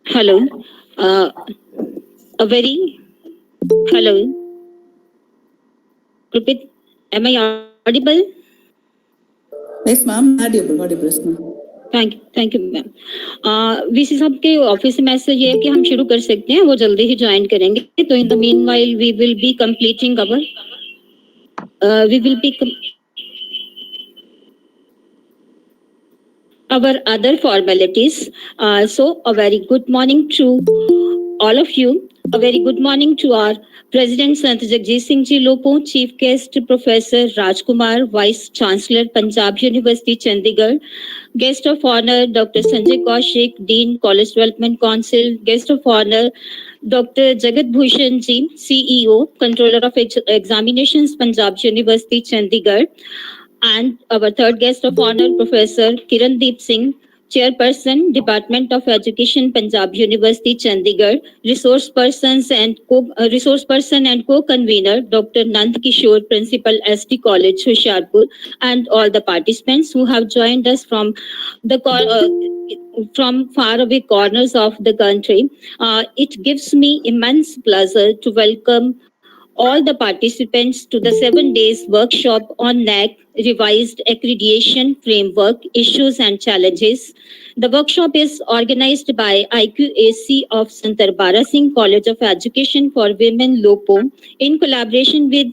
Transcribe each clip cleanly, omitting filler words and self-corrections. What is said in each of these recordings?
Hello. A very hello. Krupit, am I audible? Yes, ma'am. Audible, yes, ma'am. Thank you ma'am. VC साहब के office से message ये है कि हम शुरू कर सकते हैं, वो जल्दी ही ज्वाइन करेंगे। तो in the meanwhile we will be completing our other formalities. So a very good morning to all of you. A very good morning to our President Sant Jagjit Singh Ji Lopo, Chief Guest Professor Rajkumar, Vice Chancellor Punjab University Chandigarh, Guest of Honor Dr. Sanjay Kaushik, Dean College Development Council, Guest of Honor Dr. Jagat Bhushan Ji, CEO, Controller of Examinations Punjab University Chandigarh, and our third guest of honor, Professor Kirandeep Singh, Chairperson, Department of Education, Punjab University, Chandigarh, resource person and co-convener, Dr. Nand Kishore, Principal, ST College, Hoshiarpur, and all the participants who have joined us from faraway corners of the country. It gives me immense pleasure to welcome all the participants to the 7 days workshop on NAC revised accreditation framework issues and challenges. The workshop is organized by IQAC of Sant Darbara Singh College of Education for Women Lopo in collaboration with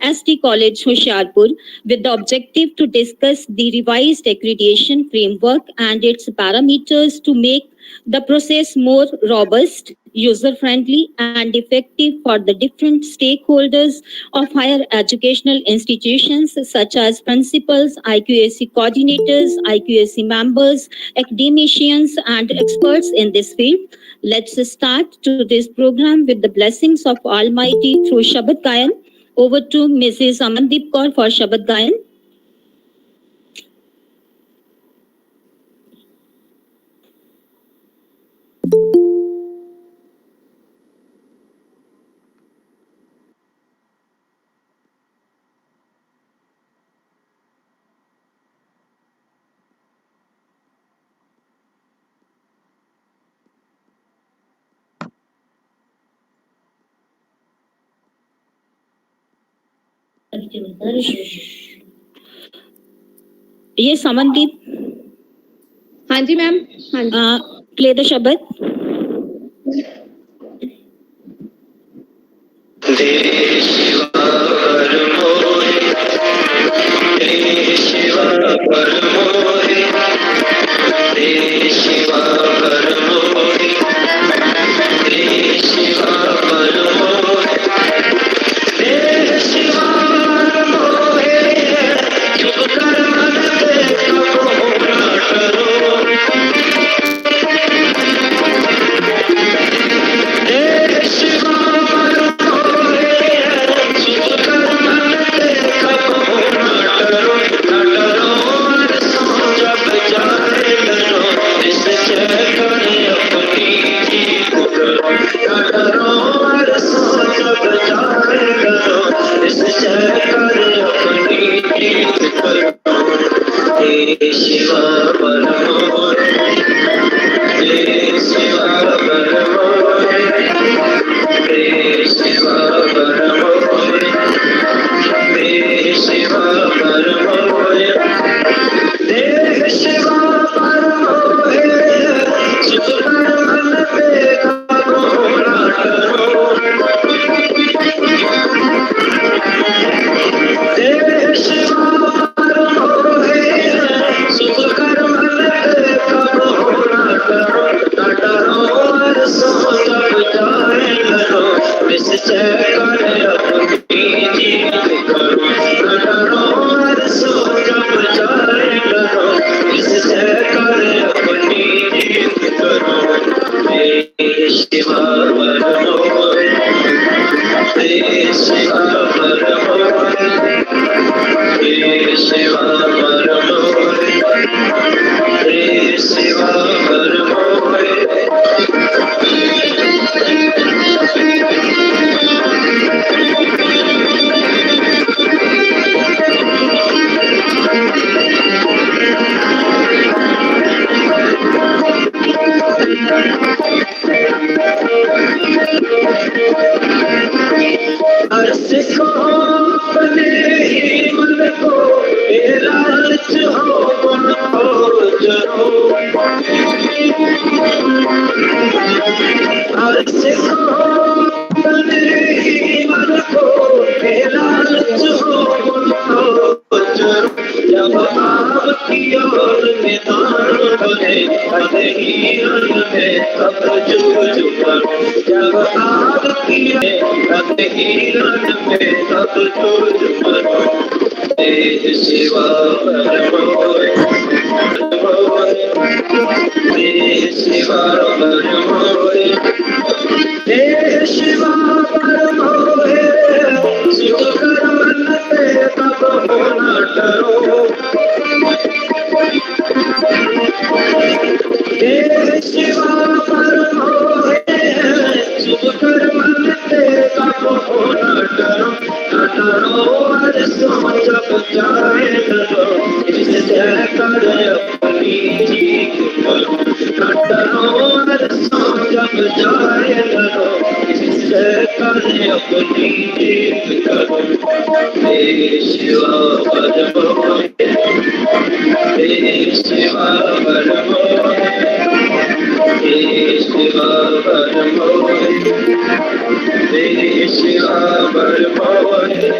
ST College Hoshiarpur with the objective to discuss the revised accreditation framework and its parameters to make the process more robust, user-friendly, and effective for the different stakeholders of higher educational institutions such as principals, IQAC coordinators, IQAC members, academicians, and experts in this field. Let's start to this program with the blessings of Almighty through Shabad Gayan. Over to Mrs. Amandeep Kaur for Shabad Gayan. Yes, Amandeep. हाँ जी ma'am, हाँ जी। Play the Shabad. हर सिखो अपने ही मन को, ये लालच हो मन को जरो। हर सिखो अपने ही मन को, ये लालच हो मन को जरो। जब आपकी ओर निदान बने कदे हीरन में तब जूझ करो। जब आपकी कदे हीरन में तब जूझ करो। तेज शिवा परमोए तेज शिवा परमोए तेज शिवा परमोए। सुख कर मन पे तब होना डरो। हे शिवा परमोए शुभ कर मन पे तब होना डरो। न डरो हर सोच जब जाए डरो। इससे कर अपनी जीत करो। न डरो हर सोच जब जाए डरो। इससे कर अपनी जीत करो। हे शिवा परमोए हे शिवा परमोए हे शिवा परमोए हे शिवा परमोए।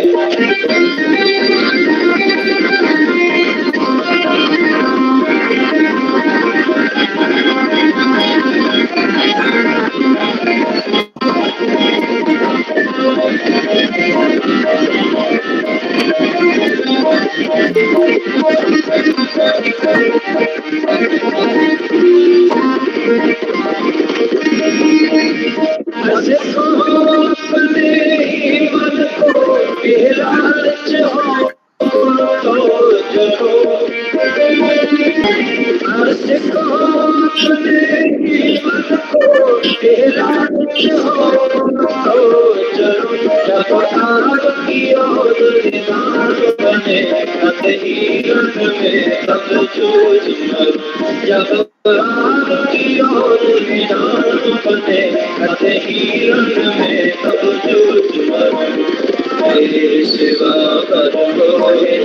सिखो अपने ही मन को, ये लालच हो तो जरो। सिखो अपने ही मन को, ये लालच हो तो जरो। जब आपकी ओर निदान बने कद हीरन में तब जूझ करो। जब आपकी ओर निदान बने कद हीरन में तब जूझ करो। हे शिवा परमोए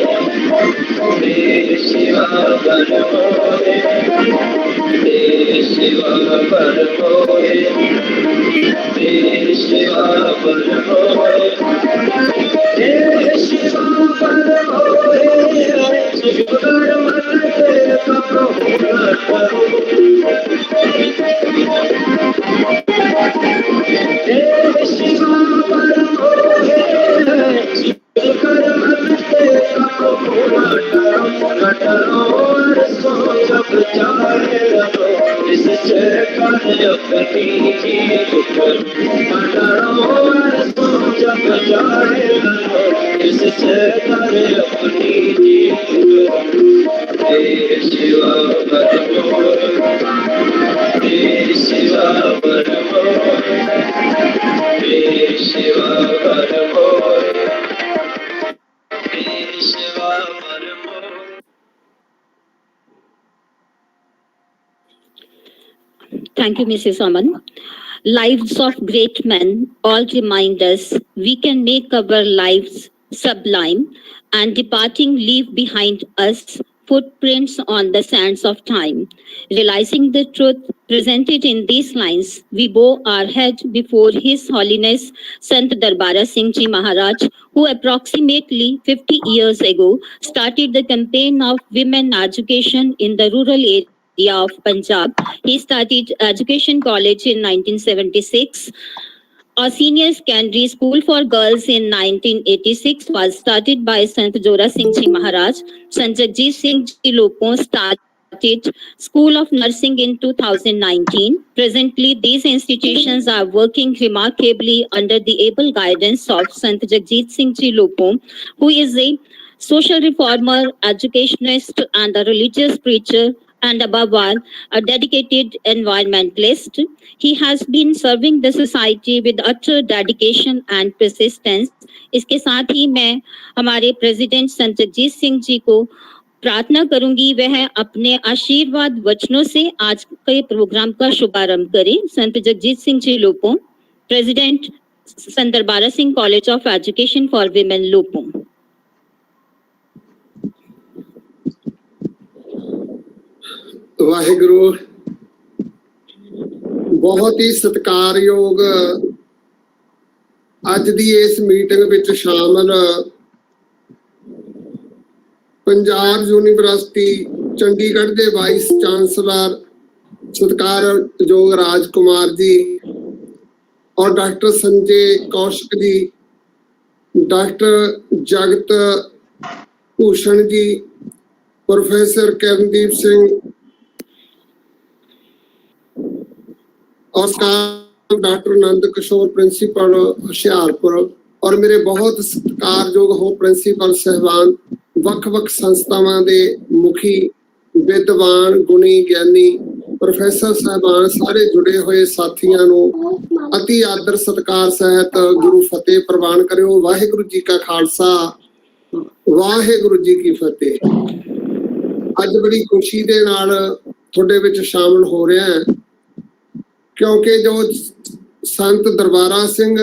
हे शिवा परमोए हे शिवा परमोए हे शिवा परमोए हे शिवा परमोए। शुभ कर मन पे तब होना डरो। हे शिवा परमोए शुभ कर मन पे तब होना डरो। न डरो हर सोच जब जाए डरो। इससे कर अपनी जीत करो। न डरो हर सोच जब जाए डरो। इससे कर अपनी जीत करो। हे शिवा परमोए हे शिवा परमोए हे शिवा परमोए हे Shiva परमोए। Thank you, Mrs. Aman. Lives of great men all remind us we can make our lives sublime and departing leave behind us footprints on the sands of time. Realizing the truth presented in these lines, we bow our head before His Holiness Sant Darbara Singh Ji Maharaj, who approximately 50 years ago started the campaign of women education in the rural area of Punjab. He started Education College in 1976. A senior secondary school for girls in 1986 was started by Sant Jora Singh Ji Maharaj. Sant Jagjit Singh Ji Lopon started School of Nursing in 2019. Presently, these institutions are working remarkably under the able guidance of Sant Jagjit Singh Ji Lopon, who is a social reformer, educationist, and a religious preacher, and above all, a dedicated environmentalist. He has been serving the society with utter dedication and persistence. इसके साथ ही मैं हमारे president संत जगजीत सिंह जी को प्रार्थना करूंगी वह अपने आशीर्वाद वचनों से आज के प्रोग्राम का शुभारंभ करें। संत जगजीत सिंह जी लोगों। President, Sant Darbara Singh College of Education for Women, Lupum. Waheguru. ਬਹੁਤ ਹੀ ਸਤਿਕਾਰਯੋਗ ਅੱਜ ਦੀ ਇਸ ਮੀਟਿੰਗ ਵਿੱਚ ਸ਼ਾਮਲ ਪੰਜਾਬ ਯੂਨੀਵਰਸਿਟੀ ਚੰਡੀਗੜ੍ਹ ਦੇ ਵਾਈਸ ਚਾਂਸਲਰ ਸਤਿਕਾਰਯੋਗ ਰਾਜ ਕੁਮਾਰ ਜੀ और डॉक्टर संजय कौशिक जी, डॉक्टर जगत भूषण जी, प्रोफेसर किरणदीप सिंह और डॉक्टर नंद किशोर प्रिंसीपल हुशियारपुर और मेरे बहुत सत्कारयोग हो प्रिंसीपल साहबान, ਵੱਖ-ਵੱਖ ਸੰਸਥਾਵਾਂ ਦੇ ਮੁਖੀ, ਵਿਦਵਾਨ, ਗੁਣੀ, ਗਿਆਨੀ, ਪ੍ਰੋਫੈਸਰ ਸਾਹਿਬਾਨ, ਸਾਰੇ ਜੁੜੇ ਹੋਏ ਸਾਥੀਆਂ ਨੂੰ ਅਤੀ ਆਦਰ ਸਤਿਕਾਰ ਸਹਿਤ ਗੁਰੂ ਫਤਿਹ ਪ੍ਰਵਾਨ ਕਰਿਓ। ਵਾਹਿਗੁਰੂ ਜੀ ਕਾ ਖਾਲਸਾ, ਵਾਹਿਗੁਰੂ ਜੀ ਕੀ ਫਤਿਹ। ਅੱਜ ਬੜੀ ਖੁਸ਼ੀ ਦੇ ਨਾਲ ਤੁਹਾਡੇ ਵਿੱਚ ਸ਼ਾਮਲ ਹੋ ਰਿਹਾ ਹੈ ਕਿਉਂਕਿ ਜੋ ਸੰਤ ਦਰਬਾਰਾ ਸਿੰਘ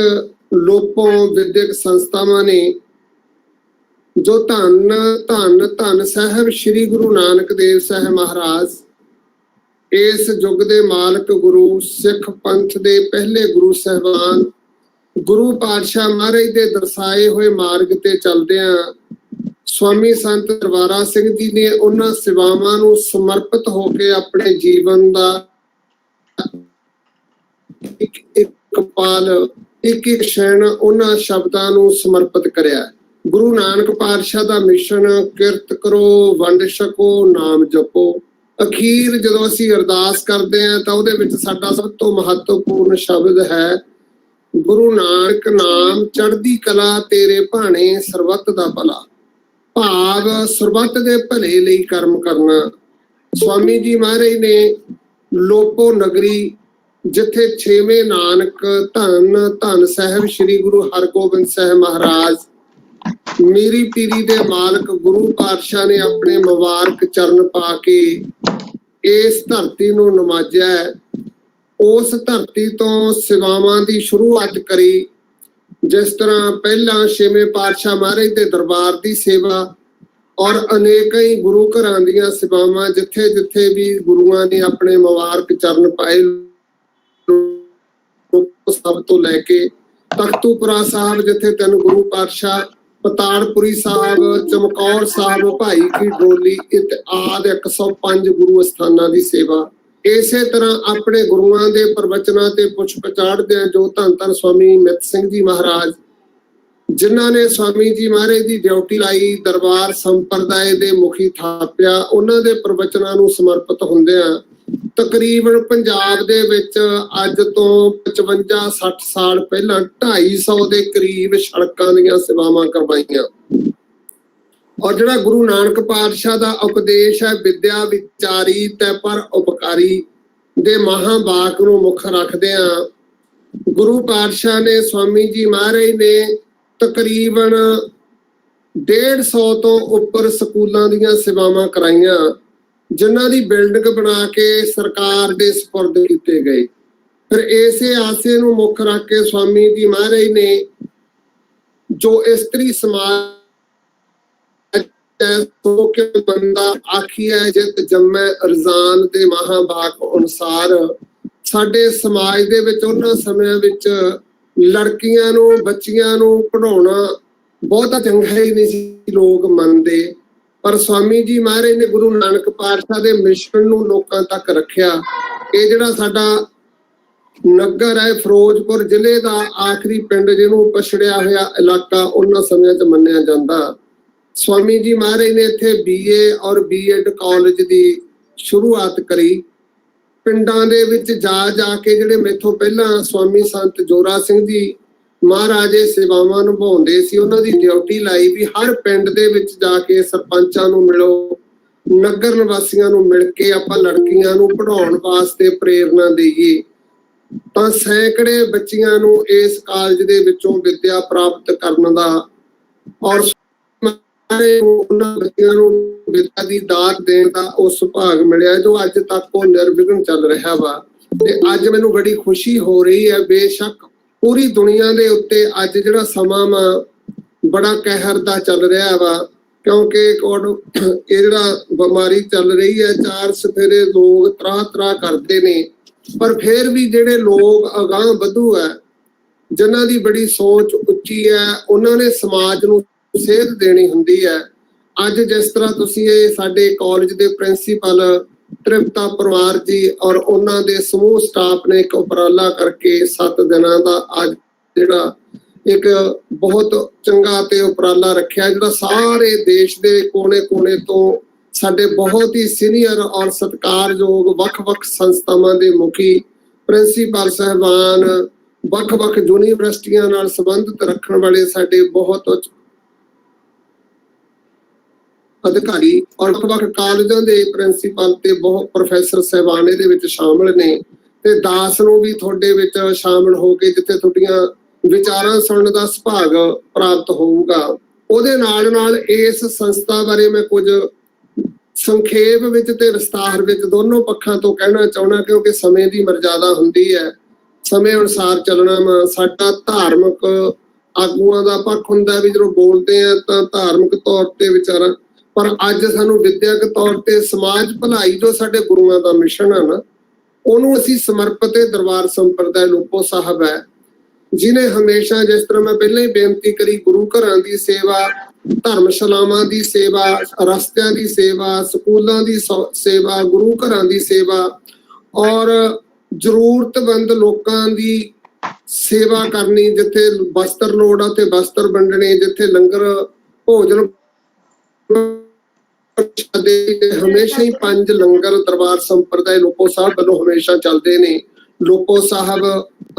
ਲੋਪੋਂ ਵਿਦਿਅਕ ਸੰਸਥਾਵਾਂ ਨੇ ਜੋ ਧੰਨ ਧੰਨ ਧੰਨ ਸਾਹਿਬ ਸ੍ਰੀ ਗੁਰੂ ਨਾਨਕ ਦੇਵ ਸਾਹਿਬ ਮਹਾਰਾਜ, ਇਸ ਯੁੱਗ ਦੇ ਮਾਲਕ ਗੁਰੂ, ਸਿੱਖ ਪੰਥ ਦੇ ਪਹਿਲੇ ਗੁਰੂ ਸਾਹਿਬਾਨ, ਗੁਰੂ ਪਾਤਸ਼ਾਹ ਮਹਾਰਾਜ ਦੇ ਦਰਸਾਏ ਹੋਏ ਮਾਰਗ ਤੇ ਚੱਲਦਿਆਂ ਸਵਾਮੀ ਸੰਤ ਦਰਬਾਰਾ ਸਿੰਘ ਜੀ ਨੇ ਉਹਨਾਂ ਸੇਵਾਵਾਂ ਨੂੰ ਸਮਰਪਿਤ ਹੋ ਕੇ ਆਪਣੇ ਜੀਵਨ ਦਾ ਇੱਕ ਪਲ, ਇੱਕ ਇੱਕ ਛਣ ਉਹਨਾਂ ਸ਼ਬਦਾਂ ਨੂੰ ਸਮਰਪਿਤ ਕਰਿਆ। ਗੁਰੂ ਨਾਨਕ ਪਾਤਸ਼ਾਹ ਦਾ ਮਿਸ਼ਨ, ਕਿਰਤ ਕਰੋ, ਵੰਡ ਛਕੋ, ਨਾਮ ਜਪੋ। ਅਖੀਰ ਜਦੋਂ ਅਸੀਂ ਅਰਦਾਸ ਕਰਦੇ ਹਾਂ ਤਾਂ ਉਹਦੇ ਵਿੱਚ ਸਾਡਾ ਸਭ ਤੋਂ ਮਹੱਤਵਪੂਰਨ ਸ਼ਬਦ ਹੈ, ਗੁਰੂ ਨਾਨਕ ਨਾਮ ਚੜ੍ਹਦੀ ਕਲਾ ਤੇਰੇ ਭਾਣੇ ਸਰਬੱਤ ਦਾ ਭਲਾ। ਭਾਵ ਸਰਬੱਤ ਦੇ ਭਲੇ ਲਈ ਕਰਮ ਕਰਨਾ। ਸਵਾਮੀ ਜੀ ਮਹਾਰਾਜ ਨੇ ਲੋਪੋ ਨਗਰੀ, ਜਿੱਥੇ ਛੇਵੇਂ ਨਾਨਕ ਧੰਨ ਧੰਨ ਸਾਹਿਬ ਸ੍ਰੀ ਗੁਰੂ ਹਰਗੋਬਿੰਦ ਸਾਹਿਬ ਮਹਾਰਾਜ, ਮੇਰੀ ਪੀਰੀ ਦੇ ਮਾਲਕ ਗੁਰੂ ਪਾਤਸ਼ਾਹ ਨੇ ਆਪਣੇ ਮੁਬਾਰਕ ਚਰਨ ਪਾ ਕੇ ਇਸ ਧਰਤੀ ਨੂੰ ਨਵਾਜਿਆ। ਉਸ ਧਰਤੀ ਤੋਂ ਸੇਵਾਵਾਂ ਦੀ ਸ਼ੁਰੂਆਤ ਕਰੀ। ਜਿਸ ਤਰ੍ਹਾਂ ਪਹਿਲਾਂ ਛੇਵੇਂ ਪਾਤਸ਼ਾਹ ਮਹਾਰਾਜ ਦੇ ਦਰਬਾਰ ਦੀ ਸੇਵਾ ਔਰ ਅਨੇਕਾਂ ਹੀ ਗੁਰੂ ਘਰਾਂ ਦੀਆਂ ਸੇਵਾਵਾਂ, ਜਿੱਥੇ ਜਿੱਥੇ ਵੀ ਗੁਰੂਆਂ ਨੇ ਆਪਣੇ ਮੁਬਾਰਕ ਚਰਨ ਪਾਏ, ਸਭ ਤੋਂ ਲੈ ਕੇ ਤਖਤੂਪੁਰਾ ਸਾਹਿਬ, ਜਿੱਥੇ ਤਿੰਨ ਗੁਰੂ ਪਾਤਸ਼ਾਹ, ਪਤਾਲਪੁਰੀ ਸਾਹਿਬ, ਚਮਕੌਰ ਸਾਹਿਬ, ਭਾਈ ਕੀ ਡੋਲੀ ਆਦਿ 105 ਗੁਰੂ ਅਸਥਾਨਾਂ ਦੀ ਸੇਵਾ। ਇਸੇ ਤਰ੍ਹਾਂ ਆਪਣੇ ਗੁਰੂਆਂ ਦੇ ਪ੍ਰਵਚਨਾਂ ਤੇ ਪੁਸ਼ਪ ਚਾੜਦੇ ਆ ਜੋ ਧੰਨ ਧੰਨ ਸਵਾਮੀ ਮਿੱਤ ਸਿੰਘ ਜੀ ਮਹਾਰਾਜ, ਜਿਨ੍ਹਾਂ ਨੇ ਸਵਾਮੀ ਜੀ ਮਹਾਰਾਜ ਦੀ ਡਿਊਟੀ ਲਾਈ, ਦਰਬਾਰ ਸੰਪਰਦਾਇ ਦੇ ਮੁਖੀ ਥਾਪਿਆ। ਉਹਨਾਂ ਦੇ ਪ੍ਰਵਚਨਾਂ ਨੂੰ ਸਮਰਪਿਤ ਹੁੰਦਿਆਂ ਤਕਰੀਬਨ ਪੰਜਾਬ ਦੇ ਵਿੱਚ ਅੱਜ ਤੋਂ 55-60 ਸਾਲ ਪਹਿਲਾਂ 250 ਦੇ ਕਰੀਬ ਸੜਕਾਂ ਦੀਆਂ ਸੇਵਾਵਾਂ ਕਰਵਾਈਆਂ। ਔਰ ਜਿਹੜਾ ਗੁਰੂ ਨਾਨਕ ਪਾਤਸ਼ਾਹ ਦਾ ਉਪਦੇਸ਼ ਹੈ, ਵਿਦਿਆ ਵਿਚਾਰੀ ਤੈ ਪਰ ਉਪਕਾਰੀ ਦੇ ਮਹਾਂਵਾਕ ਨੂੰ ਮੁੱਖ ਰੱਖਦਿਆਂ ਗੁਰੂ ਪਾਤਸ਼ਾਹ ਨੇ, ਸਵਾਮੀ ਜੀ ਮਹਾਰਾਜ ਨੇ ਤਕਰੀਬਨ 150 ਤੋਂ ਉੱਪਰ ਸਕੂਲਾਂ ਦੀਆਂ ਸੇਵਾਵਾਂ ਕਰਾਈਆਂ, ਜਿਨ੍ਹਾਂ ਦੀ ਬਿਲਡਿੰਗ ਬਣਾ ਕੇ ਸਰਕਾਰ ਦੇ ਸਪੁਰਦ ਕੀਤੇ ਗਏ। ਫਿਰ ਇਸੇ ਆਸੇ ਨੂੰ ਮੁੱਖ ਰੱਖ ਕੇ ਸਵਾਮੀ ਜੀ ਮਹਾਰਾਜ ਨੇ ਜੋ ਇਸਤਰੀ ਸਮਾਜ ਸੋ ਕੇ ਬੰਦਾ ਆਖੀਐ ਜਿਤ ਜੰਮੈ ਅਰਜ਼ਾਨ ਦੇ ਮਹਾਂਵਾਕ ਅਨੁਸਾਰ ਸਾਡੇ ਸਮਾਜ ਦੇ ਵਿੱਚ ਉਹਨਾਂ ਸਮਿਆਂ ਵਿੱਚ ਲੜਕੀਆਂ ਨੂੰ, ਬੱਚੀਆਂ ਨੂੰ ਪੜ੍ਹਾਉਣਾ ਬਹੁਤਾ ਚੰਗਾ ਹੀ ਨਹੀਂ ਸੀ ਲੋਕ ਮੰਨਦੇ, ਪਰ ਸਵਾਮੀ ਜੀ ਮਹਾਰਾਜ ਨੇ ਗੁਰੂ ਨਾਨਕ ਪਾਤਸ਼ਾਹ ਦੇ ਮਿਸ਼ਨ ਨੂੰ ਲੋਕਾਂ ਤੱਕ ਰੱਖਿਆ। ਇਹ ਜਿਹੜਾ ਸਾਡਾ ਨਗਰ ਹੈ, ਫਿਰੋਜ਼ਪੁਰ ਜ਼ਿਲ੍ਹੇ ਦਾ ਆਖਰੀ ਪਿੰਡ, ਜਿਹਨੂੰ ਪਛੜਿਆ ਹੋਇਆ ਇਲਾਕਾ ਉਹਨਾਂ ਸਮਿਆਂ 'ਚ ਮੰਨਿਆ ਜਾਂਦਾ, ਸਵਾਮੀ ਜੀ ਮਹਾਰਾਜ ਨੇ ਇੱਥੇ BA ਔਰ B.Ed ਕਾਲਜ ਦੀ ਸ਼ੁਰੂਆਤ ਕਰੀ। ਪਿੰਡਾਂ ਦੇ ਵਿੱਚ ਜਾ ਕੇ ਜਿਹੜੇ ਮੈਥੋਂ ਪਹਿਲਾਂ ਸਵਾਮੀ ਸੰਤ ਜੋਰਾ ਸਿੰਘ ਜੀ ਮਹਾਰਾਜੇ ਸੇਵਾਵਾਂ ਨਿਭਾਉਂਦੇ ਸੀ, ਉਹਨਾਂ ਦੀ ਡਿਊਟੀ ਲਾਈ ਵੀ ਹਰ ਪਿੰਡ ਦੇ ਵਿੱਚ ਜਾ ਕੇ ਸਰਪੰਚਾਂ ਨੂੰ ਮਿਲੋ, ਨਗਰ ਨਿਵਾਸੀਆਂ ਨੂੰ ਮਿਲ ਕੇ ਆਪਾਂ ਲੜਕੀਆਂ ਨੂੰ ਪੜ੍ਹਾਉਣ ਵਾਸਤੇ ਪ੍ਰੇਰਨਾ ਦੇਈਏ। ਤਾਂ ਸੈਂਕੜੇ ਬੱਚੀਆਂ ਨੂੰ ਇਸ ਕਾਲਜ ਦੇ ਵਿੱਚੋਂ ਵਿੱਦਿਆ ਪ੍ਰਾਪਤ ਕਰਨ ਦਾ ਔਰ ਉਹਨਾਂ ਬੱਚਿਆਂ ਨੂੰ ਵਿੱਦਿਆ ਦੀ ਦਾਤ ਦੇਣ ਦਾ ਉਹ ਸੁਭਾਗ ਮਿਲਿਆ ਜੋ ਅੱਜ ਤੱਕ ਉਹ ਨਿਰਵਿਘਨ ਚੱਲ ਰਿਹਾ ਵਾ। ਤੇ ਅੱਜ ਮੈਨੂੰ ਬੜੀ ਖੁਸ਼ੀ ਹੋ ਰਹੀ ਹੈ। ਬੇਸ਼ੱਕ ਪੂਰੀ ਦੁਨੀਆ ਦੇ ਉੱਤੇ ਅੱਜ ਜਿਹੜਾ ਸਮਾਂ ਵਾ ਬੜਾ ਕਹਿਰ ਦਾ ਚੱਲ ਰਿਹਾ ਵਾ, ਕਿਉਂਕਿ ਇਹ ਜਿਹੜਾ ਬਿਮਾਰੀ ਚੱਲ ਰਹੀ ਹੈ, ਚਾਰ ਸਫੇਰੇ ਲੋਕ ਤਰਾਹ ਕਰਦੇ ਨੇ, ਪਰ ਫਿਰ ਵੀ ਜਿਹੜੇ ਲੋਕ ਅਗਾਂਹ ਵਧੂ ਹੈ, ਜਿਨ੍ਹਾਂ ਦੀ ਬੜੀ ਸੋਚ ਉੱਚੀ ਹੈ, ਉਹਨਾਂ ਨੇ ਸਮਾਜ ਨੂੰ ਸੇਧ ਦੇਣੀ ਹੁੰਦੀ ਹੈ। ਅੱਜ ਜਿਸ ਤਰ੍ਹਾਂ ਤੁਸੀਂ ਇਹ ਸਾਡੇ ਕਾਲਜ ਦੇ ਪ੍ਰਿੰਸੀਪਲ ਤ੍ਰਿਪਤਾ ਪਰਿਵਾਰ ਜੀ ਔਰ ਉਹਨਾਂ ਦੇ ਸਮੂਹ ਸਟਾਫ ਨੇ ਇੱਕ ਉਪਰਾਲਾ ਕਰਕੇ 7 ਦਿਨਾਂ ਦਾ ਅੱਜ ਜਿਹੜਾ ਇੱਕ ਬਹੁਤ ਚੰਗਾ ਤੇ ਉਪਰਾਲਾ ਰੱਖਿਆ, ਜਿਹੜਾ ਸਾਰੇ ਦੇਸ਼ ਦੇ ਕੋਨੇ-ਕੋਨੇ ਤੋਂ ਸਾਡੇ ਬਹੁਤ ਹੀ ਸੀਨੀਅਰ ਔਰ ਸਤਿਕਾਰਯੋਗ ਵੱਖ-ਵੱਖ ਸੰਸਥਾਵਾਂ ਦੇ ਮੁਖੀ, ਪ੍ਰਿੰਸੀਪਲ ਸਾਹਿਬਾਨ, ਵੱਖ-ਵੱਖ ਯੂਨੀਵਰਸਿਟੀਆਂ ਨਾਲ ਸੰਬੰਧਿਤ ਰੱਖਣ ਵਾਲੇ ਸਾਡੇ ਬਹੁਤ ਅਧਿਕਾਰੀ ਔਰ ਵੱਖ-ਵੱਖ ਕਾਲਜਾਂ ਦੇ ਪ੍ਰਿੰਸੀਪਲ ਤੇ ਬਹੁਤ ਪ੍ਰੋਫੈਸਰ ਸਾਹਿਬਾਨ ਇਹਦੇ ਵਿੱਚ ਸ਼ਾਮਲ ਨੇ, ਤੇ ਦਾਸ ਨੂੰ ਵੀ ਤੁਹਾਡੇ ਵਿੱਚ ਸ਼ਾਮਲ ਹੋ ਕੇ ਜਿੱਥੇ ਤੁਹਾਡੀਆਂ ਵਿਚਾਰਾਂ ਸੁਣਨ ਦਾ ਸੁਭਾਗ ਪ੍ਰਾਪਤ ਹੋਊਗਾ। ਉਹਦੇ ਨਾਲ ਇਸ ਸੰਸਥਾ ਬਾਰੇ ਮੈਂ ਕੁਝ ਸੰਖੇਪ ਵਿੱਚ ਤੇ ਵਿਸਤਾਰ ਵਿੱਚ ਦੋਨੋਂ ਪੱਖਾਂ ਤੋਂ ਕਹਿਣਾ ਚਾਹੁੰਦਾ, ਕਿਉਂਕਿ ਸਮੇਂ ਦੀ ਮਰਜ਼ਾਦਾ ਹੁੰਦੀ ਹੈ, ਸਮੇਂ ਅਨੁਸਾਰ ਚੱਲਣਾ ਵਾ। ਸਾਡਾ ਧਾਰਮਿਕ ਆਗੂਆਂ ਦਾ ਪੱਖ ਹੁੰਦਾ ਵੀ ਜਦੋਂ ਬੋਲਦੇ ਆ ਤਾਂ ਧਾਰਮਿਕ ਤੌਰ ਤੇ ਵਿਚਾਰਾਂ, ਪਰ ਅੱਜ ਸਾਨੂੰ ਵਿਦਿਅਕ ਤੌਰ ਤੇ ਸਮਾਜ ਭਲਾਈ ਜੋ ਸਾਡੇ ਗੁਰੂਆਂ ਦਾ ਮਿਸ਼ਨ ਹੈ ਨਾ, ਉਹਨੂੰ ਅਸੀਂ ਸਮਰਪਿਤ ਦਰਬਾਰ ਸੰਪਰਦਾਇ ਲੋਪੋ ਸਾਹਿਬ ਹੈ, ਜਿਨੇ ਹਮੇਸ਼ਾ, ਜਿਸ ਤਰ੍ਹਾਂ ਮੈਂ ਪਹਿਲਾਂ ਹੀ ਬੇਨਤੀ ਕਰੀ, ਗੁਰੂ ਘਰਾਂ ਦੀ ਸੇਵਾ, ਧਰਮਸ਼ਾਲਾਵਾਂ ਦੀ ਸੇਵਾ, ਰਸਤਿਆਂ ਦੀ ਸੇਵਾ, ਸਕੂਲਾਂ ਦੀ ਸੇਵਾ, ਗੁਰੂ ਘਰਾਂ ਦੀ ਸੇਵਾ ਔਰ ਜ਼ਰੂਰਤਮੰਦ ਲੋਕਾਂ ਦੀ ਸੇਵਾ ਕਰਨੀ, ਜਿੱਥੇ ਵਸਤਰ ਲੋੜ ਆ ਤੇ ਵਸਤਰ ਵੰਡਣੇ, ਜਿੱਥੇ ਲੰਗਰ ਭੋਜਨ ਹਮੇਸ਼ਾ ਹੀ 5 ਲੰਗਰ ਦਰਬਾਰ ਸੰਪਰਦਾਇ ਲੋਪੋ ਸਾਹਿਬ ਵੱਲੋਂ ਹਮੇਸ਼ਾ ਚੱਲਦੇ ਨੇ। ਲੋਪੋ ਸਾਹਿਬ,